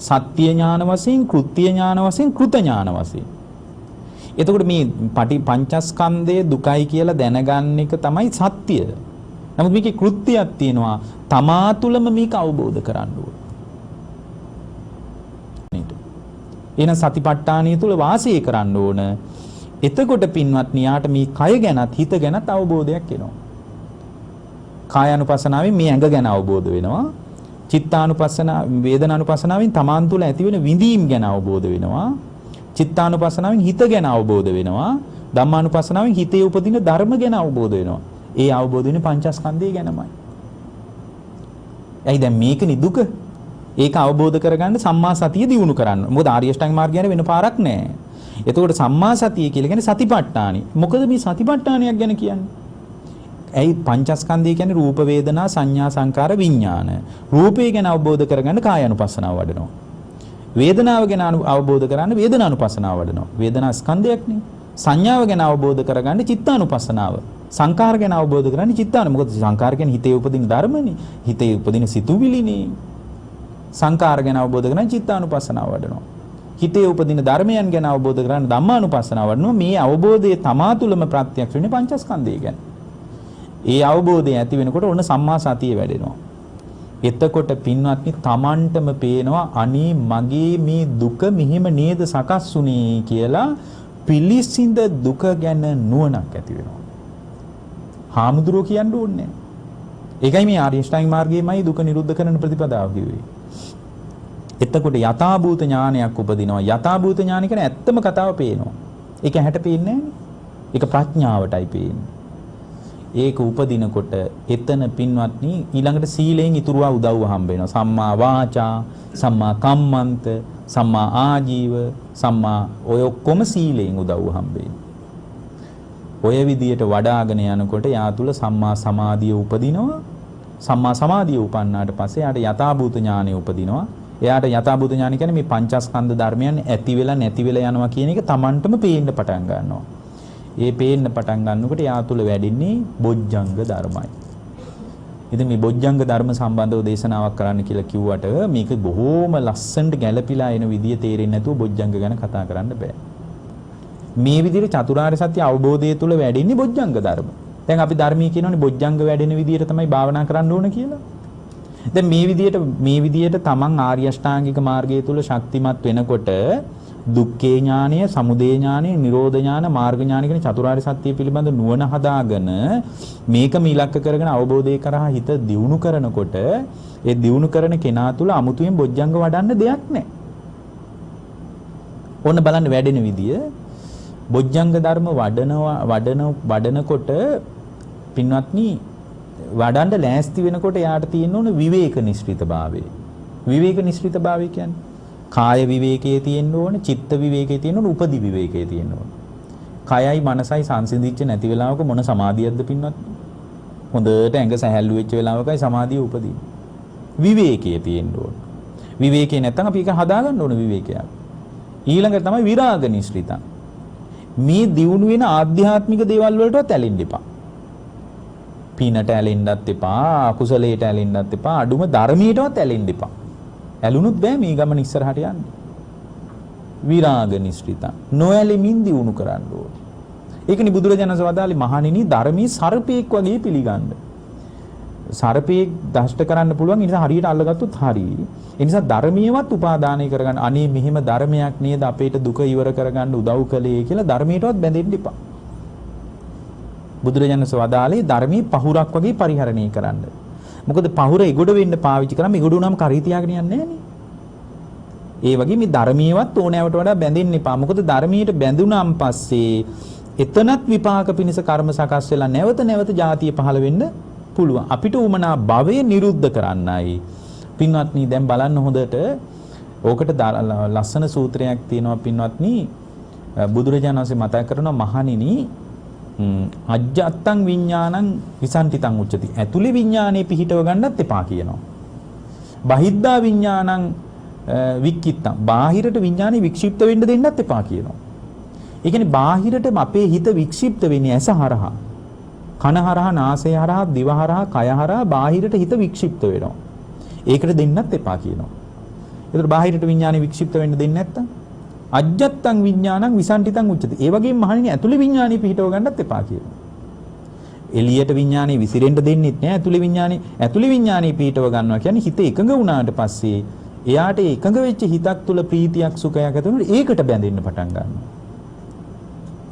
සත්‍ය ඥාන වශයෙන්, කෘත්‍ය ඥාන වශයෙන්, කෘත ඥාන වශයෙන්. එතකොට මේ පංචස්කන්ධයේ දුකයි කියලා දැනගන්න එක තමයි සත්‍ය. නමුත් මේකේ කෘත්‍යයක් තියෙනවා. තමා තුළම මේක අවබෝධ කරගන්න ඕනේ. එන සතිපට්ඨානිය තුල වාසය කරන්න ඕන. එතකොට පින්වත්නි යාට මේ කය ගැනත් හිත ගැනත් අවබෝධයක් එනවා. කායानुපස්සනාවෙන් මේ ඇඟ ගැන අවබෝධ වෙනවා. චිත්තානුපස්සනාව, වේදනානුපස්සනාවෙන් තමන් තුළ ඇතිවෙන විඳීම් ගැන අවබෝධ වෙනවා. චිත්තානුපස්සනාවෙන් හිත ගැන අවබෝධ වෙනවා. ධම්මානුපස්සනාවෙන් හිතේ උපදින ධර්ම ගැන අවබෝධ වෙනවා. ඒ අවබෝධ වෙන්නේ පංචස්කන්ධය ගැනමයි. ඇයි දැන් මේකනේ දුක? ඒක අවබෝධ කරගන්න සම්මා සතිය දියුණු කරන්න. මොකද ආර්ය අෂ්ටාංග මාර්ගය ගැන වෙන පාරක් නැහැ. එතකොට සම්මා සතිය කියලා කියන්නේ සතිපට්ඨානෙ. මොකද මේ සතිපට්ඨානයක් ගැන කියන්නේ? ඇයි පංචස්කන්ධය කියන්නේ රූප වේදනා සංඥා සංකාර විඥාන. රූපය ගැන අවබෝධ කරගන්න කායानुපස්සනාව වඩනවා. වේදනාව ගැන අවබෝධ කරගන්න වේදනානුපස්සනාව වඩනවා. වේදනා ස්කන්ධයක්නේ. සංඥාව ගැන අවබෝධ කරගන්න චිත්තානුපස්සනාව. සංකාර ගැන අවබෝධ කරගන්න චිත්තාන. මොකද සංකාර කියන්නේ හිතේ උපදින ධර්මනේ. හිතේ උපදින සිතුවිලිනේ. සංකාර ගැන අවබෝධ කරගන්න චිත්තානුපස්සනාව වඩනවා. හිතේ උපදින ධර්මයන් ගැන අවබෝධ කරගන්න ධම්මානුපස්සනාව වඩනවා. මේ අවබෝධය තමා තුළම ප්‍රත්‍යක්ෂ වෙන්නේ පංචස්කන්ධය ගැන. ඒ අවබෝධය ඇති වෙනකොට ඔන්න සම්මා සතිය වැඩෙනවා. එතකොට පින්වත්නි තමන්ටම පේනවා අනේ මගේ මේ දුක මෙහිම නේද සකස් වුනේ කියලා පිළිසිඳ දුක ගැන නුවණක් ඇති වෙනවා. හාමුදුරුවෝ කියන්න ඕනේ නැහැ. ඒකයි මේ ආර්ය අෂ්ටාංගික මාර්ගයේමයි දුක නිරුද්ධ කරන ප්‍රතිපදාව කිව්වේ. එතකොට යථාභූත ඥානයක් උපදිනවා. යථාභූත ඥාන කියන්නේ ඇත්තම කතාව පේනවා. ඒක ඇහැට පේන්නේ නැහැ. ඒක ප්‍රඥාවටයි පේන්නේ. ඒක උපදිනකොට එතන පින්වත්නි ඊළඟට සීලයෙන් ඉතුරුවා උදව්ව හම්බ වෙනවා. සම්මා වාචා, සම්මා කම්මන්ත, සම්මා ආජීව, සම්මා ඔය ඔක්කොම සීලයෙන් උදව්ව හම්බ වෙනවා. ඔය විදියට වඩාගෙන යනකොට යා තුල සම්මා සමාධිය උපදිනවා. සම්මා සමාධිය උපන්නාට පස්සේ යාට යථාභූත ඥානය උපදිනවා. එයාට යථාභූත ඥාන කියන්නේ මේ පංචස්කන්ධ ධර්මයන් ඇති වෙලා නැති වෙලා යනවා කියන එක Tamanටම පේන්න පටන් ගන්නවා. ඒ පේන්න පටන් ගන්නකොට යා තුල වැඩින්නේ බොජ්ජංග ධර්මයි. ඉතින් මේ බොජ්ජංග ධර්ම සම්බන්ධව දේශනාවක් කරන්න කියලා කිව්වට මේක බොහොම ලස්සනට ගැළපීලා එන විදිය තේරෙන්නේ නැතුව බොජ්ජංග ගැන කතා කරන්න බෑ. මේ විදිහට චතුරාර්ය සත්‍ය අවබෝධය තුල වැඩින්නේ බොජ්ජංග ධර්ම. දැන් අපි ධර්මයේ කියනෝනේ බොජ්ජංග වැඩෙන විදියට තමයි භාවනා කරන්න ඕන කියලා. දැන් මේ විදියට තමන් ආර්ය අෂ්ටාංගික මාර්ගය තුල ශක්තිමත් වෙනකොට දුක්ඛේ ඥානය, සමුදය ඥානය, නිරෝධ ඥාන, මාර්ග ඥාන කියන චතුරාර්ය සත්‍ය පිළිබඳ නුවණ හදාගෙන මේකම ඉලක්ක කරගෙන අවබෝධය කරා හිත දියුණු කරනකොට ඒ දියුණු කරන කෙනා තුල අමුතුවෙන් බොජ්ජංග වඩන්න දෙයක් නැහැ. ඕන්න බලන්න වැඩෙන විදිය බොජ්ජංග ධර්ම වඩනකොට පින්වත්නි වඩන්න ලෑස්ති වෙනකොට යාට තියෙන්න ඕන විවේක නිස්ෘතභාවය. විවේක නිස්ෘතභාවය කියන්නේ කාය විවේකයේ තියෙන්න ඕන, චිත්ත විවේකයේ තියෙන්න ඕන, උපදි විවේකයේ තියෙන්න ඕන. කයයි මනසයි සංසිඳිච්ච නැති වෙලාවක මොන සමාධියක්ද පින්වත්නි? හොඳට ඇඟ සැහැල්ලු වෙච්ච වෙලාවකයි සමාධිය උපදින්නේ. විවේකයේ තියෙන්න ඕන. විවේකේ නැත්නම් අපි ඒක හදාගන්න ඕන විවේකයක්. ඊළඟට තමයි විරාග නිස්ෘතං. මේ දියුණු වෙන ආධ්‍යාත්මික දේවල් වලටවත් ඇලෙන්න එපා. පිනට ඇලෙන්නත් එපා, කුසලයට ඇලෙන්නත් එපා, අඩුම ධර්මයටවත් ඇලෙන්න එපා. ඇලුනොත් බෑ මේ ගමන ඉස්සරහට යන්න. විරාග නිස්ෘතං. නොඇලෙමින් දියුණු කරන්න ඕනේ. ඒකනේ බුදුරජාණන් වදාළේ මහණෙනි ධර්මයේ සර්පෙක් වගේ පිළිගන්න. සර්පෙක් දෂ්ට කරන්න පුළුවන්. ඒ නිසා හරියට අල්ලගත්තොත් හරි. ඒ නිසා ධර්මියවත් උපාදානය කරගන්න. අනේ මෙහෙම ධර්මයක් නේද අපේට දුක ඉවර කරගන්න උදව් කළේ කියලා ධර්මයටවත් බැඳෙන්න එපා. බුදුරජාණන් වදාළේ ධර්මයේ පහුරක් වගේ පරිහරණය කරන්න. මොකද පහුර එගොඩ වෙන්න පාවිච්චි කරාම එගොඩ උනම කරී තියාගෙන යන්නේ නැහනේ. ඒ වගේ මේ ධර්මියවත් ඕනෑවට වඩා බැඳෙන්න එපා. මොකද ධර්මයට බැඳුනාන් පස්සේ එතනත් විපාක පිණිස කර්ම සකස් වෙලා නැවත නැවත ජාතිය පහළ වෙන්න පුළුවන්. අපිට උමනා භවය නිරුද්ධ කරන්නයි. පින්වත්නි දැන් බලන්න හොඳට ඕකට ලස්සන සූත්‍රයක් තියෙනවා පින්වත්නි. බුදුරජාණන් වහන්සේ මතක් කරනවා මහණෙනි අජ්ජත්තං විඥානං විසන්තිතං උච්චති. ඇතුලේ විඥානේ පිහිටව ගන්නත් එපා කියනවා. බහිද්ධා විඥානං වික්කිත්තං. බාහිරට විඥානේ වික්ෂිප්ත වෙන්න දෙන්නත් එපා කියනවා. ඒ කියන්නේ බාහිරට අපේ හිත වික්ෂිප්ත වෙන්නේ ඇස හරහා. කන හරහා, නාසය හරහා, දිව හරහා, කය හරහා බාහිරට හිත වික්ෂිප්ත වෙනවා. ඒකට දෙන්නත් එපා කියනවා. ඒතර බාහිරට විඥානේ වික්ෂිප්ත වෙන්න දෙන්නේ නැත්තම් අජ්ජත්තං විඥානං විසන්තිතං උච්චති. ඒ වගේම මහණෙනි ඇතුලේ විඥානේ පිහිටව ගන්නත් එපා කියනවා. එළියට විඥානේ විසිරෙන්න දෙන්නෙත් නෑ. ඇතුලේ විඥානේ පිහිටව ගන්නවා කියන්නේ හිත එකඟ වුණාට පස්සේ එයාට එකඟ වෙච්ච හිතක් තුල ප්‍රීතියක් සුඛයක් ඇති වෙනකොට ඒකට බැඳෙන්න පටන් ගන්නවා.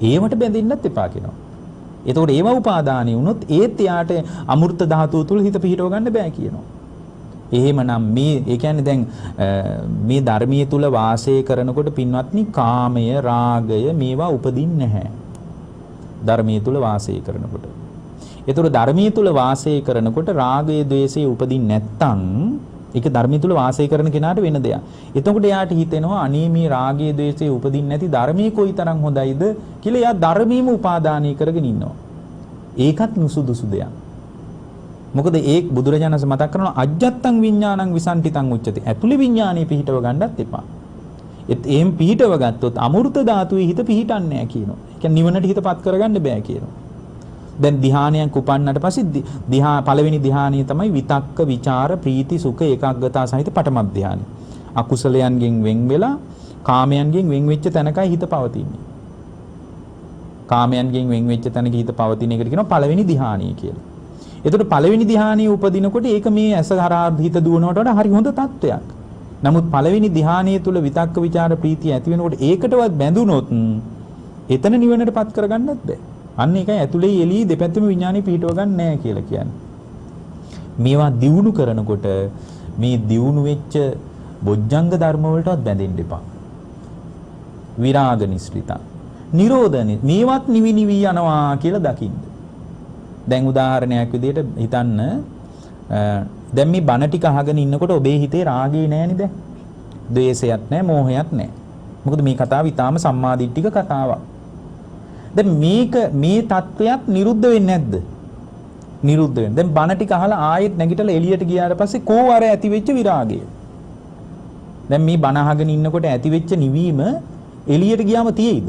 ඒවට බැඳෙන්නත් එපා කියනවා. එතකොට ඒව උපාදානිය වුණොත් ඒත් එයාට අමෘත ධාතුව තුල හිත පිහිටව ගන්න බෑ කියනවා. එහෙමනම් ඒ කියන්නේ දැන් මේ ධර්මයේ තුල වාසය කරනකොට පින්වත්නි කාමය, රාගය මේවා උපදින්නේ නැහැ. ධර්මයේ තුල වාසය කරනකොට. ඒතර ධර්මයේ තුල වාසය කරනකොට රාගය, ద్వේෂය උපදින්නේ නැත්තම් ඒක ධර්මයේ තුල වාසය කරන කෙනාට වෙන දෙයක්. එතකොට එයාට හිතෙනවා අනේ මේ රාගය, ద్వේෂය උපදින්නේ නැති ධර්මයේ කොයිතරම් හොඳයිද කියලා එයා ධර්මීයම උපාදානය කරගෙන ඉන්නවා. ඒකත් නුසුදුසු දෙයක්. මොකද ඒ බුදුරජාණන් වහන්සේ මතක් කරනවා අජ්ජත්තං විඥානං විසන්තිතං උච්චති. ඇතුලේ විඥානේ පිහිටව ගන්නත් එපා. එහෙම පිහිටව ගත්තොත් අමෘත ධාතුවේ හිත පිහිටන්නේ නැහැ කියනවා. ඒ කියන්නේ නිවනට හිතපත් කරගන්න බෑ කියනවා. දැන් ධ්‍යානයක් උපන්නට පස්සේ පළවෙනි ධ්‍යානිය තමයි විතක්ක, විචාර, ප්‍රීති, සුඛ, ඒකාග්‍රතාව සහිත පඨම ධ්‍යානිය. අකුසලයන්ගෙන් වෙන් වෙලා කාමයන්ගෙන් වෙන් වෙච්ච තැනකයි හිත පවතින්නේ. කාමයන්ගෙන් වෙන් වෙච්ච තැනක හිත පවතින එකට කියනවා පළවෙනි ධ්‍යානය කියලා. එතකොට පළවෙනි ධ්‍යානයේ උපදිනකොට ඒක මේ ඇස හරහා හිත දුවනවට වඩා හරි හොඳ තත්වයක්. නමුත් පළවෙනි ධ්‍යානයේ තුල විතක්ක ਵਿਚාර ප්‍රීතිය ඇති වෙනකොට ඒකටවත් බැඳුනොත් එතන නිවනටපත් කරගන්නත් බෑ. අන්න ඒකයි ඇතුලේ එළියේ දෙපැත්තම විඥානෙ පිහිටව ගන්න නැහැ කියලා කියන්නේ. මේවා දියුණු කරනකොට මේ දියුණු වෙච්ච බොජ්ජංග ධර්ම වලටවත් බැඳෙන්න එපා. විරාග නිස්ෘතා. නිරෝධනි මේවත් නිවි නිවි යනවා කියලා දකින්න. දැන් උදාහරණයක් විදිහට හිතන්න දැන් මේ බණ ටික අහගෙන ඉන්නකොට ඔබේ හිතේ රාගේ නැහැ නේද? ද්වේෂයක් නැහැ, මෝහයක් නැහැ. මොකද මේ කතාව ඊටාම සම්මාදිට්ඨික කතාවක්. දැන් මේ தත්වයක් නිරුද්ධ වෙන්නේ නැද්ද? නිරුද්ධ වෙනවා. දැන් බණ ටික අහලා ආයෙත් නැගිටලා එළියට ගියාට පස්සේ කෝ අර ඇති වෙච්ච විරාගය. දැන් මේ බණ අහගෙන ඉන්නකොට ඇති වෙච්ච නිවීම එළියට ගියාම තියෙයිද?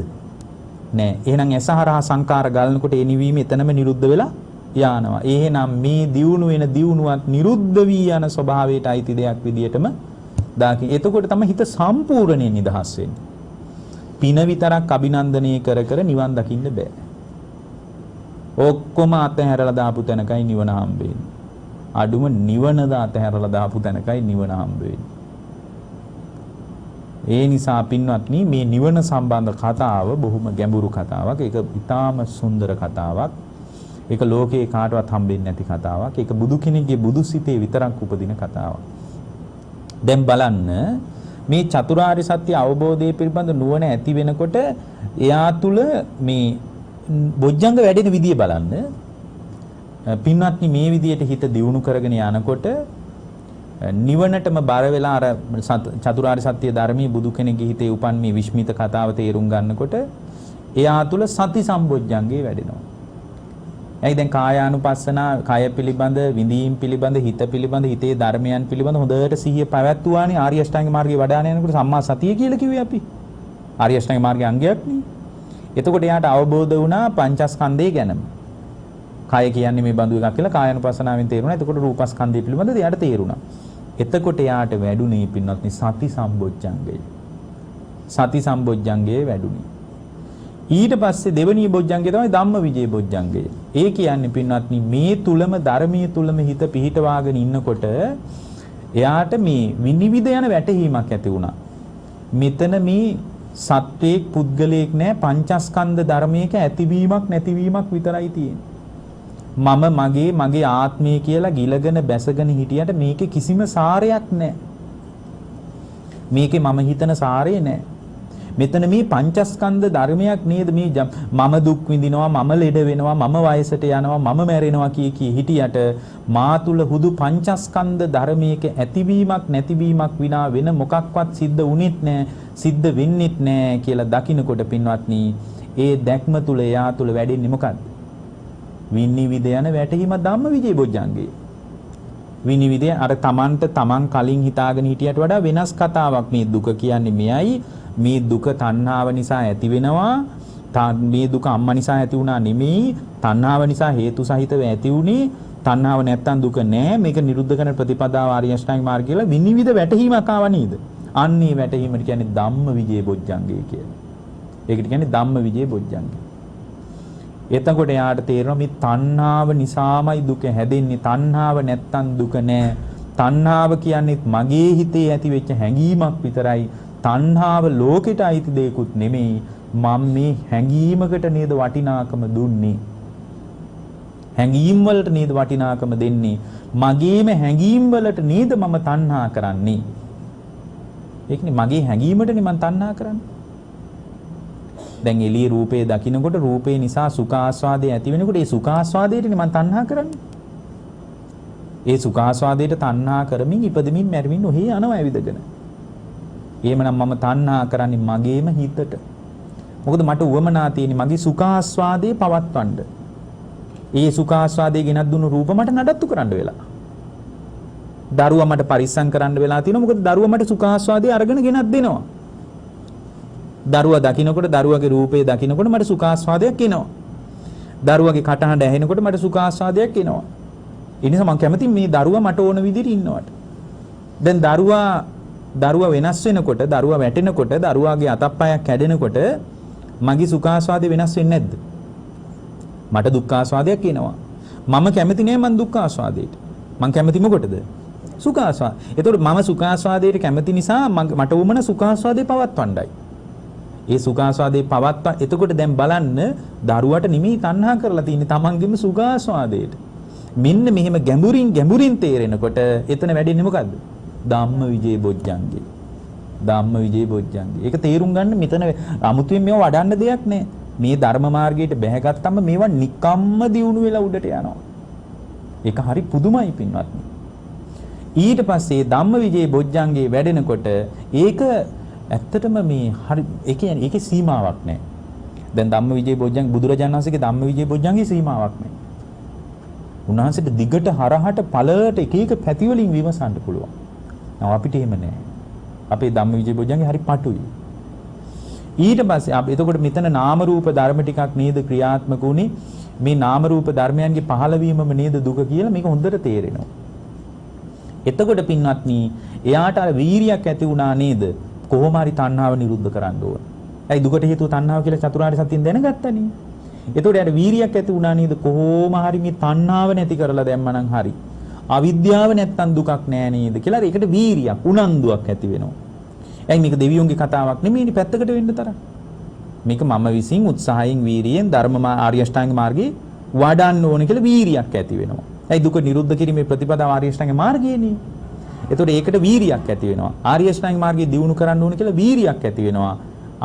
නෑ. එහෙනම් ඇසහරහා සංකාර ගලනකොට ඒ නිවීම එතනම නිරුද්ධ වෙලා යනවා. එහෙනම් මේ දියුණු වෙන දියුණුවත් නිරුද්ධ වී යන ස්වභාවයට අයිති දෙයක් විදියටම දාකින්. එතකොට තමයි හිත සම්පූර්ණයෙන් නිදහස් වෙන්නේ. පින විතරක් අභිනන්දනය කර කර නිවන් දකින්න බෑ. ඔක්කොම අතහැරලා දාපු තැනකයි නිවන හම්බෙන්නේ. අඩුම නිවනද අතහැරලා දාපු තැනකයි නිවන හම්බෙන්නේ. ඒ නිසා පින්වත්නි මේ නිවන සම්බන්ධ කතාව බොහොම ගැඹුරු කතාවක්. ඒක ඊටාම සුන්දර කතාවක්. ඒක ලෝකේ කාටවත් හම්බෙන්නේ නැති කතාවක්. ඒක බුදු කෙනෙක්ගේ බුදු සිතේ විතරක් උපදින කතාවක්. දැන් බලන්න මේ චතුරාර්ය සත්‍ය අවබෝධය පිළිබඳ නුවණ ඇති වෙනකොට එයා තුල මේ බොජ්ජංග වැඩෙන විදිය බලන්න. පින්වත්නි මේ විදියට හිත දියුණු කරගෙන යනකොට නිවනටම බර වෙලා අර චතුරාර්ය සත්‍ය ධර්මයේ බුදු කෙනෙක්ගේ හිතේ උපන් මේ විශ්මිත කතාව තේරුම් ගන්නකොට එයා තුල සති සම්බොජ්ජංගේ වැඩෙනවා. එයි දැන් කායානුපස්සනා, කය පිළිබඳ, විඳීම් පිළිබඳ, හිත පිළිබඳ, හිතේ ධර්මයන් පිළිබඳ හොඳට සිහිය පැවැත්වුවානේ ආර්ය අෂ්ටාංග මාර්ගයේ වඩාන යනකොට සම්මා සතිය කියලා කිව්වේ අපි. ආර්ය අෂ්ටාංග මාර්ගයේ අංගයක් නේ. එතකොට එයාට අවබෝධ වුණා පංචස්කන්ධය ගැනම. කය කියන්නේ මේ බඳු එකක් කියලා කායානුපස්සනාවෙන් තේරුණා. එතකොට රූපස්කන්ධය පිළිබඳ එයාට තේරුණා. එතකොට එයාට වැඩුණේ පින්වත්නි සති සම්බොජ්ජංගය. සති සම්බොජ්ජංගයේ වැඩුණේ. ඊට පස්සේ දෙවෙනි බොජ්ජංගය තමයි ධම්මවිජය බොජ්ජංගය. ඒ කියන්නේ පින්වත්නි මේ තුලම ධර්මයේ තුලම හිත පිහිටවාගෙන ඉන්නකොට එයාට මේ විනිවිද යන වැටහීමක් ඇති වුණා. මෙතන මේ සත්වයේ පුද්ගලයෙක් නෑ, පංචස්කන්ධ ධර්මයක ඇතිවීමක් නැතිවීමක් විතරයි තියෙන්නේ. මම මගේ ආත්මය කියලා ගිලගෙන බැසගෙන හිටියට මේකේ කිසිම සාරයක් නැහැ. මේකේ මම හිතන සාරය නැහැ. මෙතන මේ පංචස්කන්ධ ධර්මයක් නේද මේ මම දුක් විඳිනවා, මම ලෙඩ වෙනවා, මම වයසට යනවා, මම මැරෙනවා කී හිටියට මා තුල හුදු පංචස්කන්ධ ධර්මයක ඇතිවීමක් නැතිවීමක් විනා වෙන මොකක්වත් සිද්ධ වුණෙත් නැහැ, සිද්ධ වෙන්නෙත් නැහැ කියලා දකින්නකොට පින්වත්නි ඒ දැක්ම තුල එයා තුල වැඩෙන්නේ මොකද්ද? විනිවිද යන වැටහීම ධම්මවිජය බොජ්ජංගය. විනිවිද අර තමන් කලින් හිතාගෙන හිටියට වඩා වෙනස් කතාවක්. මේ දුක කියන්නේ මෙයයි. මේ දුක තණ්හාව නිසා ඇති වෙනවා. මේ දුක අම්මා නිසා ඇති වුණා නෙමෙයි. තණ්හාව නිසා හේතු සහිතව ඇති වුණේ. තණ්හාව නැත්තම් දුක නෑ. මේක නිරුද්ධ කරන ප්‍රතිපදාව ආර්ය අෂ්ටාංග මාර්ගය කියලා විනිවිද වැටහීමක් ආව නේද? අන්නේ වැටහීමට කියන්නේ ධම්මවිජය බොජ්ජංගය කියලා. ඒකට කියන්නේ ධම්මවිජය බොජ්ජංගය. එතකොට යාට තේරෙනවා මේ තණ්හාව නිසාමයි දුක හැදෙන්නේ. තණ්හාව නැත්තම් දුක නෑ. තණ්හාව කියන්නේ මගේ හිතේ ඇති වෙච්ච හැඟීමක් විතරයි. තණ්හාව ලෝකෙට අයිති දෙයක්ුත් නෙමෙයි. මම මේ හැඟීමකට නේද වටිනාකම දුන්නේ. හැඟීම් වලට නේද වටිනාකම දෙන්නේ. මගේම හැඟීම් වලට නේද මම තණ්හා කරන්නේ. ඒකනේ මගේ හැඟීමටනේ මම තණ්හා කරන්නේ. දැන් එළියේ රූපේ දකින්නකොට රූපේ නිසා සුඛ ආස්වාදය ඇති වෙනකොට ඒ සුඛ ආස්වාදයටනේ මම තණ්හා කරන්නේ. ඒ සුඛ ආස්වාදයට තණ්හා කරමින් ඉපදෙමින් මැරෙමින් ඔහේ යනවා ඇවිදගෙන. එහෙමනම් මම තණ්හා කරන්නේ මගේම හිතට. මොකද මට උවමනා තියෙන්නේ මගේ සුඛ ආස්වාදයේ පවත්වන්න. ඒ සුඛ ආස්වාදයේ ගෙනත් දුන්නු රූප මට නඩත්තු කරන්න වෙලා. දරුවා මට පරිස්සම් කරන්න වෙලා තියෙනවා. මොකද දරුවා මට සුඛ ආස්වාදයේ අරගෙන ගෙනත් දෙනවා. දරුවා දකින්නකොට දරුවාගේ රූපේ දකින්නකොට මට සුඛාස්වාදයක් එනවා. දරුවාගේ කටහඬ ඇහෙනකොට මට සුඛාස්වාදයක් එනවා. ඒ නිසා මම කැමති මේ දරුවා මට ඕන විදිහට ඉන්නවට. දැන් දරුවා දරුවා වෙනස් වෙනකොට, දරුවා වැටෙනකොට, දරුවාගේ අතප්පයක් කැඩෙනකොට මගේ සුඛාස්වාදේ වෙනස් වෙන්නේ නැද්ද? මට දුක්ඛාස්වාදයක් එනවා. මම කැමති නෑ මං දුක්ඛාස්වාදයට. මං කැමති මොකටද? සුඛාස්වාද. ඒතකොට මම සුඛාස්වාදයට කැමති නිසා මට උමන සුඛාස්වාදේ පවත්වන්නයි. ඒ සුඛාස්වාදේ පවත්වා එතකොට දැන් බලන්න දරුවට නිමි තණ්හා කරලා තියෙන්නේ තමන්ගේම සුඛාස්වාදයට. මෙන්න මෙහෙම ගැඹුරින් තේරෙනකොට එතන වැඩෙන්නේ මොකද්ද? ධම්ම විජේ බොජ්ජංගේ. ධම්ම විජේ බොජ්ජංගේ. ඒක තේරුම් ගන්න මෙතන අමුතුවෙන් මේව වඩන්න දෙයක් නෑ. මේ ධර්ම මාර්ගයට බැහැගත්තම මේවා නිකම්ම දියුණු වෙලා උඩට යනවා. ඒක හරි පුදුමයි පින්වත්නි. ඊට පස්සේ ධම්ම විජේ බොජ්ජංගේ වැඩෙනකොට ඒක ඇත්තටම මේ හරි ඒ කියන්නේ ඒකේ සීමාවක් නැහැ. දැන් ධම්ම විජේ බොජ්ජංග බුදුරජාණන් වහන්සේගේ ධම්ම විජේ බොජ්ජංගේ සීමාවක් නැහැ. උන්වහන්සේට දිගට හරහට පළලට එක එක පැති වලින් විමසන්න පුළුවන්. නම අපිට එහෙම නැහැ. අපේ ධම්ම විජේ බොජ්ජංගේ හරි පටුයි. ඊට පස්සේ අපි එතකොට මෙතන නාම රූප ධර්ම ටිකක් නේද ක්‍රියාත්මක උනේ. මේ නාම රූප ධර්මයන්ගේ පහළවීමම නේද දුක කියලා මේක හොඳට තේරෙනවා. එතකොට පින්වත්නි එයාට අර වීරියක් ඇති වුණා නේද? කොහොම හරි තණ්හාව නිරුද්ධ කරන්න ඕන. ඇයි දුකට හේතුව තණ්හාව කියලා චතුරාර්ය සත්‍යයෙන් දැනගත්තනේ. එතකොට යාට වීරියක් ඇති වුණා නේද? කොහොම හරි මේ තණ්හාව නැති කරලා දැම්මනම් හරි. අවිද්‍යාව නැත්තම් දුකක් නෑ නේද කියලා ඒකට වීරියක් උනන්දුවක් ඇති වෙනවා. ඇයි මේක දෙවියන්ගේ කතාවක් නෙමෙයිනේ පැත්තකට වෙන්න තරම්. මේක මම විසින් උත්සාහයෙන් වීරියෙන් ධර්ම ආර්ය අෂ්ටාංග මාර්ගේ වඩන්න ඕන කියලා වීරියක් ඇති වෙනවා. ඇයි දුක නිරුද්ධ කිරීමේ ප්‍රතිපදාව ආර්ය අෂ්ටාංග මාර්ගයනේ. එතකොට ඒකට වීරියක් ඇති වෙනවා. ආර්ය අෂ්ටාංග මාර්ගය දියුණු කරන්න ඕන කියලා වීරියක් ඇති වෙනවා.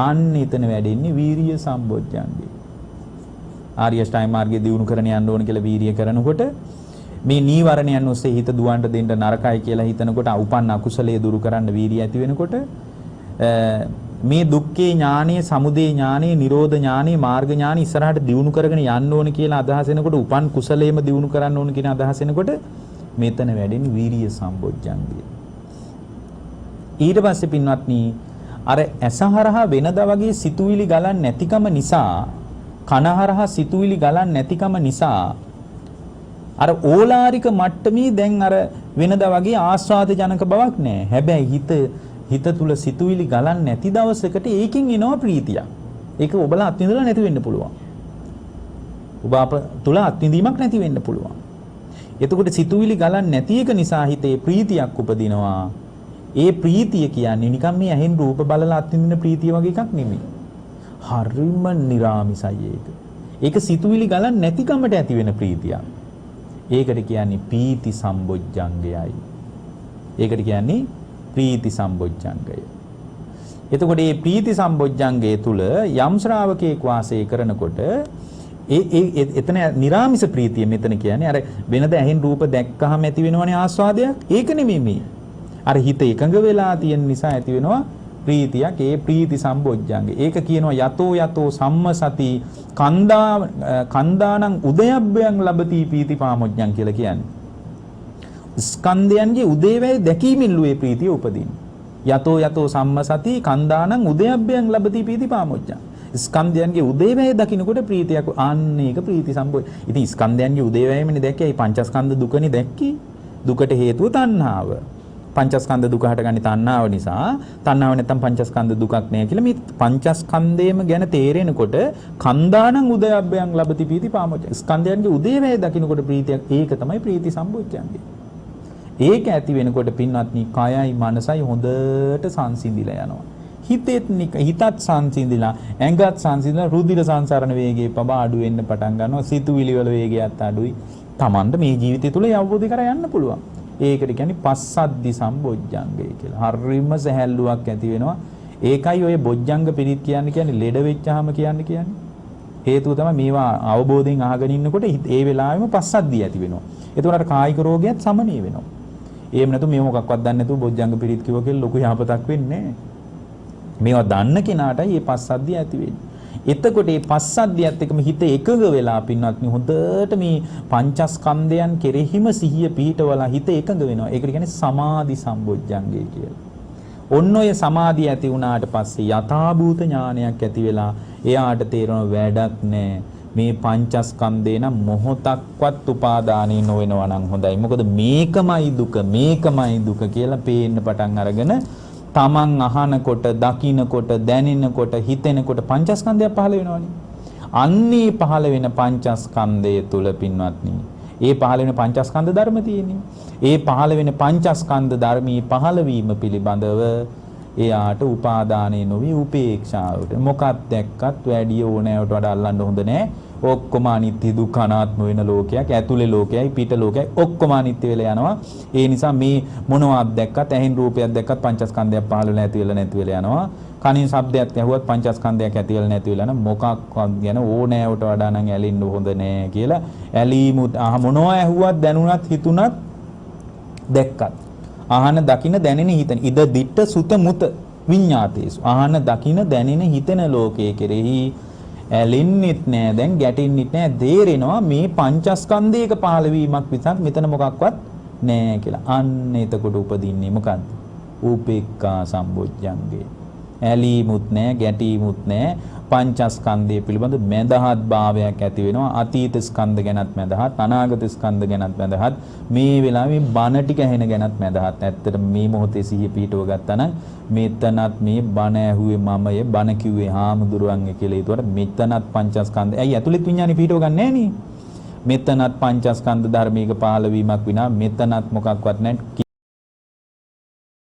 අන්න එතන වැඩෙන්නේ වීරිය සම්බොජ්ජංගේ. ආර්ය අෂ්ටාංග මාර්ගය දියුණු කරන්න යන්න ඕන කියලා වීරිය කරනකොට මේ නීවරණයන් ඔස්සේ හිත දුවන්න දෙන්න නරකයි කියලා හිතනකොට උපන්න අකුසලයේ දුරු කරන්න වීරිය ඇති වෙනකොට මේ දුක්ඛේ ඥානයේ, සමුදය ඥානයේ, නිරෝධ ඥානයේ, මාර්ග ඥානයේ ඉස්සරහට දියුණු කරගෙන යන්න ඕන කියලා අදහස එනකොට උපන් කුසලයේම දියුණු කරන්න ඕන කියන අදහස එනකොට මෙතන වැඩෙන්නේ වීරිය සම්බොජ්ජංගය. ඊට පස්සේ පින්වත්නි අර ඇසහරහා වෙනදා වගේ සිතුවිලි ගලන් නැතිකම නිසා, කනහරහා සිතුවිලි ගලන් නැතිකම නිසා අර ඕලාරික මට්ටමේ දැන් අර වෙනදා වගේ ආස්වාද ජනක බවක් නැහැ. හැබැයි හිත තුල සිතුවිලි ගලන් නැති දවසකට ඒකෙන් එනවා ප්‍රීතියක්. ඒක ඔබලා අත්විඳලා නැති වෙන්න පුළුවන්. ඔබ අප තුල අත්විඳීමක් නැති වෙන්න පුළුවන්. එතකොට සිතුවිලි ගලන් නැති එක නිසා හිතේ ප්‍රීතියක් උපදිනවා. ඒ ප්‍රීතිය කියන්නේ නිකන් මේ ඇහෙන් රූප බලලා අත්විඳින ප්‍රීතිය වගේ එකක් නෙමෙයි. හරිම නිරාමිසයි ඒක. ඒක සිතුවිලි ගලන් නැතිකමට ඇති වෙන ප්‍රීතියක්. ඒකට කියන්නේ පීති සම්බොජ්ජංගයයි. ඒකට කියන්නේ ප්‍රීති සම්බොජ්ජංගය. එතකොට මේ ප්‍රීති සම්බොජ්ජංගය තුල යම් ශ්‍රාවකයෙක් වාසය කරනකොට එතන නිරාමිස ප්‍රීතිය මෙතන කියන්නේ අර වෙනද ඇහෙන් රූප දැක්කහම ඇති වෙනවනේ ආස්වාදයක්. ඒක නෙමෙයි මේ. අර හිත එකඟ වෙලා තියෙන නිසා ඇති වෙනවා ප්‍රීතියක්. ඒ ප්‍රීති සම්බොජ්ජංගේ. ඒක කියනවා යතෝ සම්මසති කන්දානං උදයබ්බයන් ලබති පීති පාමොජ්ජං කියලා කියන්නේ. ස්කන්ධයන්ගේ උදේවැය දැකීමෙන් ලුවේ ප්‍රීතිය උපදින්නේ. යතෝ සම්මසති කන්දානං උදයබ්බයන් ලබති පීති පාමොජ්ජං. ස්කන්ධයන්ගේ උදේවැය දකින්නකොට ප්‍රීතියක් අන්න ඒක ප්‍රීති සම්බොජ්ජ. ඉතින් ස්කන්ධයන්ගේ උදේවැයමනේ දැක්කේ. ඒ පංචස්කන්ධ දුකනේ දැක්කේ. දුකට හේතුව තණ්හාව. පංචස්කන්ධ දුක හටගන්නේ තණ්හාව නිසා. තණ්හාව නැත්තම් පංචස්කන්ධ දුකක් නෑ කියලා මේ පංචස්කන්ධයම ගැන තේරෙනකොට කන්දානං උදයබ්බයන් ලබති පීති පාමොජ්ජ. ස්කන්ධයන්ගේ උදේවැය දකින්නකොට ප්‍රීතියක්. ඒක තමයි ප්‍රීති සම්බොජ්ජංගේ. ඒක ඇති වෙනකොට පින්වත්නි කයයි මනසයි හොඳට සංසිඳිලා යනවා. හිතත් සංසිඳිලා, ඇඟත් සංසිඳිලා, රුධිර සංසරණ වේගයේ පබා අඩු වෙන්න පටන් ගන්නවා. සිතුවිලි වල වේගයත් අඩුයි. Tamanda මේ ජීවිතය තුළ අවබෝධ කර යන්න පුළුවන්. ඒකට කියන්නේ පස්සද්ධි සම්බොජ්ජංගය කියලා. හරිම සැහැල්ලුවක් ඇති වෙනවා. ඒකයි ඔය බොජ්ජංග පිරිත් කියන්නේ ලෙඩ වෙච්චාම කියන්නේ. හේතුව තමයි මේවා අවබෝධයෙන් අහගෙන ඉන්නකොට ඒ වෙලාවෙම පස්සද්ධිය ඇති වෙනවා. ඒතකොට කායික රෝගයත් සමනය වෙනවා. එහෙම නැතු මේ මොකක්වත් දන්නේ නැතුව බොජ්ජංග පිරිත් කිව්ව කියලා ලොකු යහපතක් වෙන්නේ නැහැ. මේවා දන්න කෙනාටයි මේ පස්සද්ධිය ඇති වෙන්නේ. එතකොට මේ පස්සද්ධියත් එක්කම හිත එකඟ වෙලා පින්වත්නි හොඳට මේ පංචස්කන්ධයන් කෙරෙහිම සිහිය පිහිටවලා හිත එකඟ වෙනවා. ඒකට කියන්නේ සමාධි සම්බොජ්ජංගය කියලා. ඔන්න ඔය සමාධිය ඇති වුණාට පස්සේ යථාභූත ඥානයක් ඇති වෙලා එයාට තේරෙන වැඩක් නැහැ. මේ පංචස්කන්ධේ නම් මොහොතක්වත් උපාදානී නොවෙනවා නම් හොඳයි. මොකද මේකමයි දුක කියලා පේන්න පටන් අරගෙන තමන් අහනකොට, දකින්නකොට, දැනෙනකොට, හිතෙනකොට පංචස්කන්ධයක් පහළ වෙනවනේ. අන්නේ පහළ වෙන පංචස්කන්ධය තුල පින්වත්නි, ඒ පහළ වෙන පංචස්කන්ධ ධර්ම තියෙන්නේ. ඒ පහළ වෙන පංචස්කන්ධ ධර්මී පහළ වීම පිළිබඳව එයාට උපාදානේ නොවි උපේක්ෂාවට. මොකක් දැක්කත් වැඩි ඕනෑවට වඩා අල්ලන්න හොඳ නෑ. ඔක්කොම අනිත්‍ය දුක්ඛ අනාත්ම වෙන ලෝකයක්, ඇතුලේ ලෝකයයි පිට ලෝකයයි ඔක්කොම අනිත්‍ය වෙලා යනවා. ඒ නිසා මේ මොනවාක් දැක්කත්, ඇහෙන් රූපයක් දැක්කත් පංචස්කන්ධයක් පහළ වෙලා නැති වෙලා යනවා. කනින් ශබ්දයක් ඇහුවත් පංචස්කන්ධයක් ඇති වෙලා නැති වෙලා යන මොකක්වත් ගැන ඕනෑවට වඩා නම් ඇලෙන්න හොඳ නෑ කියලා. ඇලීමුත් මොනවා ඇහුවත්, දැනුණත්, හිතුණත්, දැක්කත් ආහන දකින්න දැනෙන හිතන ඉද දිට්ඨ සුත මුත විඤ්ඤාතේසු. ආහන දකින්න දැනෙන හිතන ලෝකයේ කෙරෙහි ඇලෙන්නෙත් නෑ, දැන් ගැටෙන්නෙත් නෑ. දේරෙනවා මේ පංචස්කන්ධයක පහළ වීමක් විසක් මෙතන මොකක්වත් නෑ කියලා. අන්න එතකොට උපදින්නේ මොකද්ද? උපේක්ඛා සම්බොජ්ජංගේ. ඇලීමුත් නෑ, ගැටීමුත් නෑ. පංචස්කන්ධය පිළිබඳ මඳහත් භාවයක් ඇති වෙනවා. අතීත ස්කන්ධ ගැනත් මඳහත්, අනාගත ස්කන්ධ ගැනත් මඳහත්, මේ වෙලාවේ බණ ටික ඇහෙන ගැනත් මඳහත්. ඇත්තට මේ මොහොතේ සිහිය පිටව ගත්තා නම් මෙතනත් මේ බණ ඇහුවේ මමයේ, බණ කිව්වේ හාමුදුරුවන්ගේ කියලා. ඒතකොට මෙතනත් පංචස්කන්ධ. ඇයි ඇතුළෙත් විඥානේ පිටව ගන්න නෑනේ? මෙතනත් පංචස්කන්ධ ධර්මයක පහළ වීමක් විනා මෙතනත් මොකක්වත් නැහැ.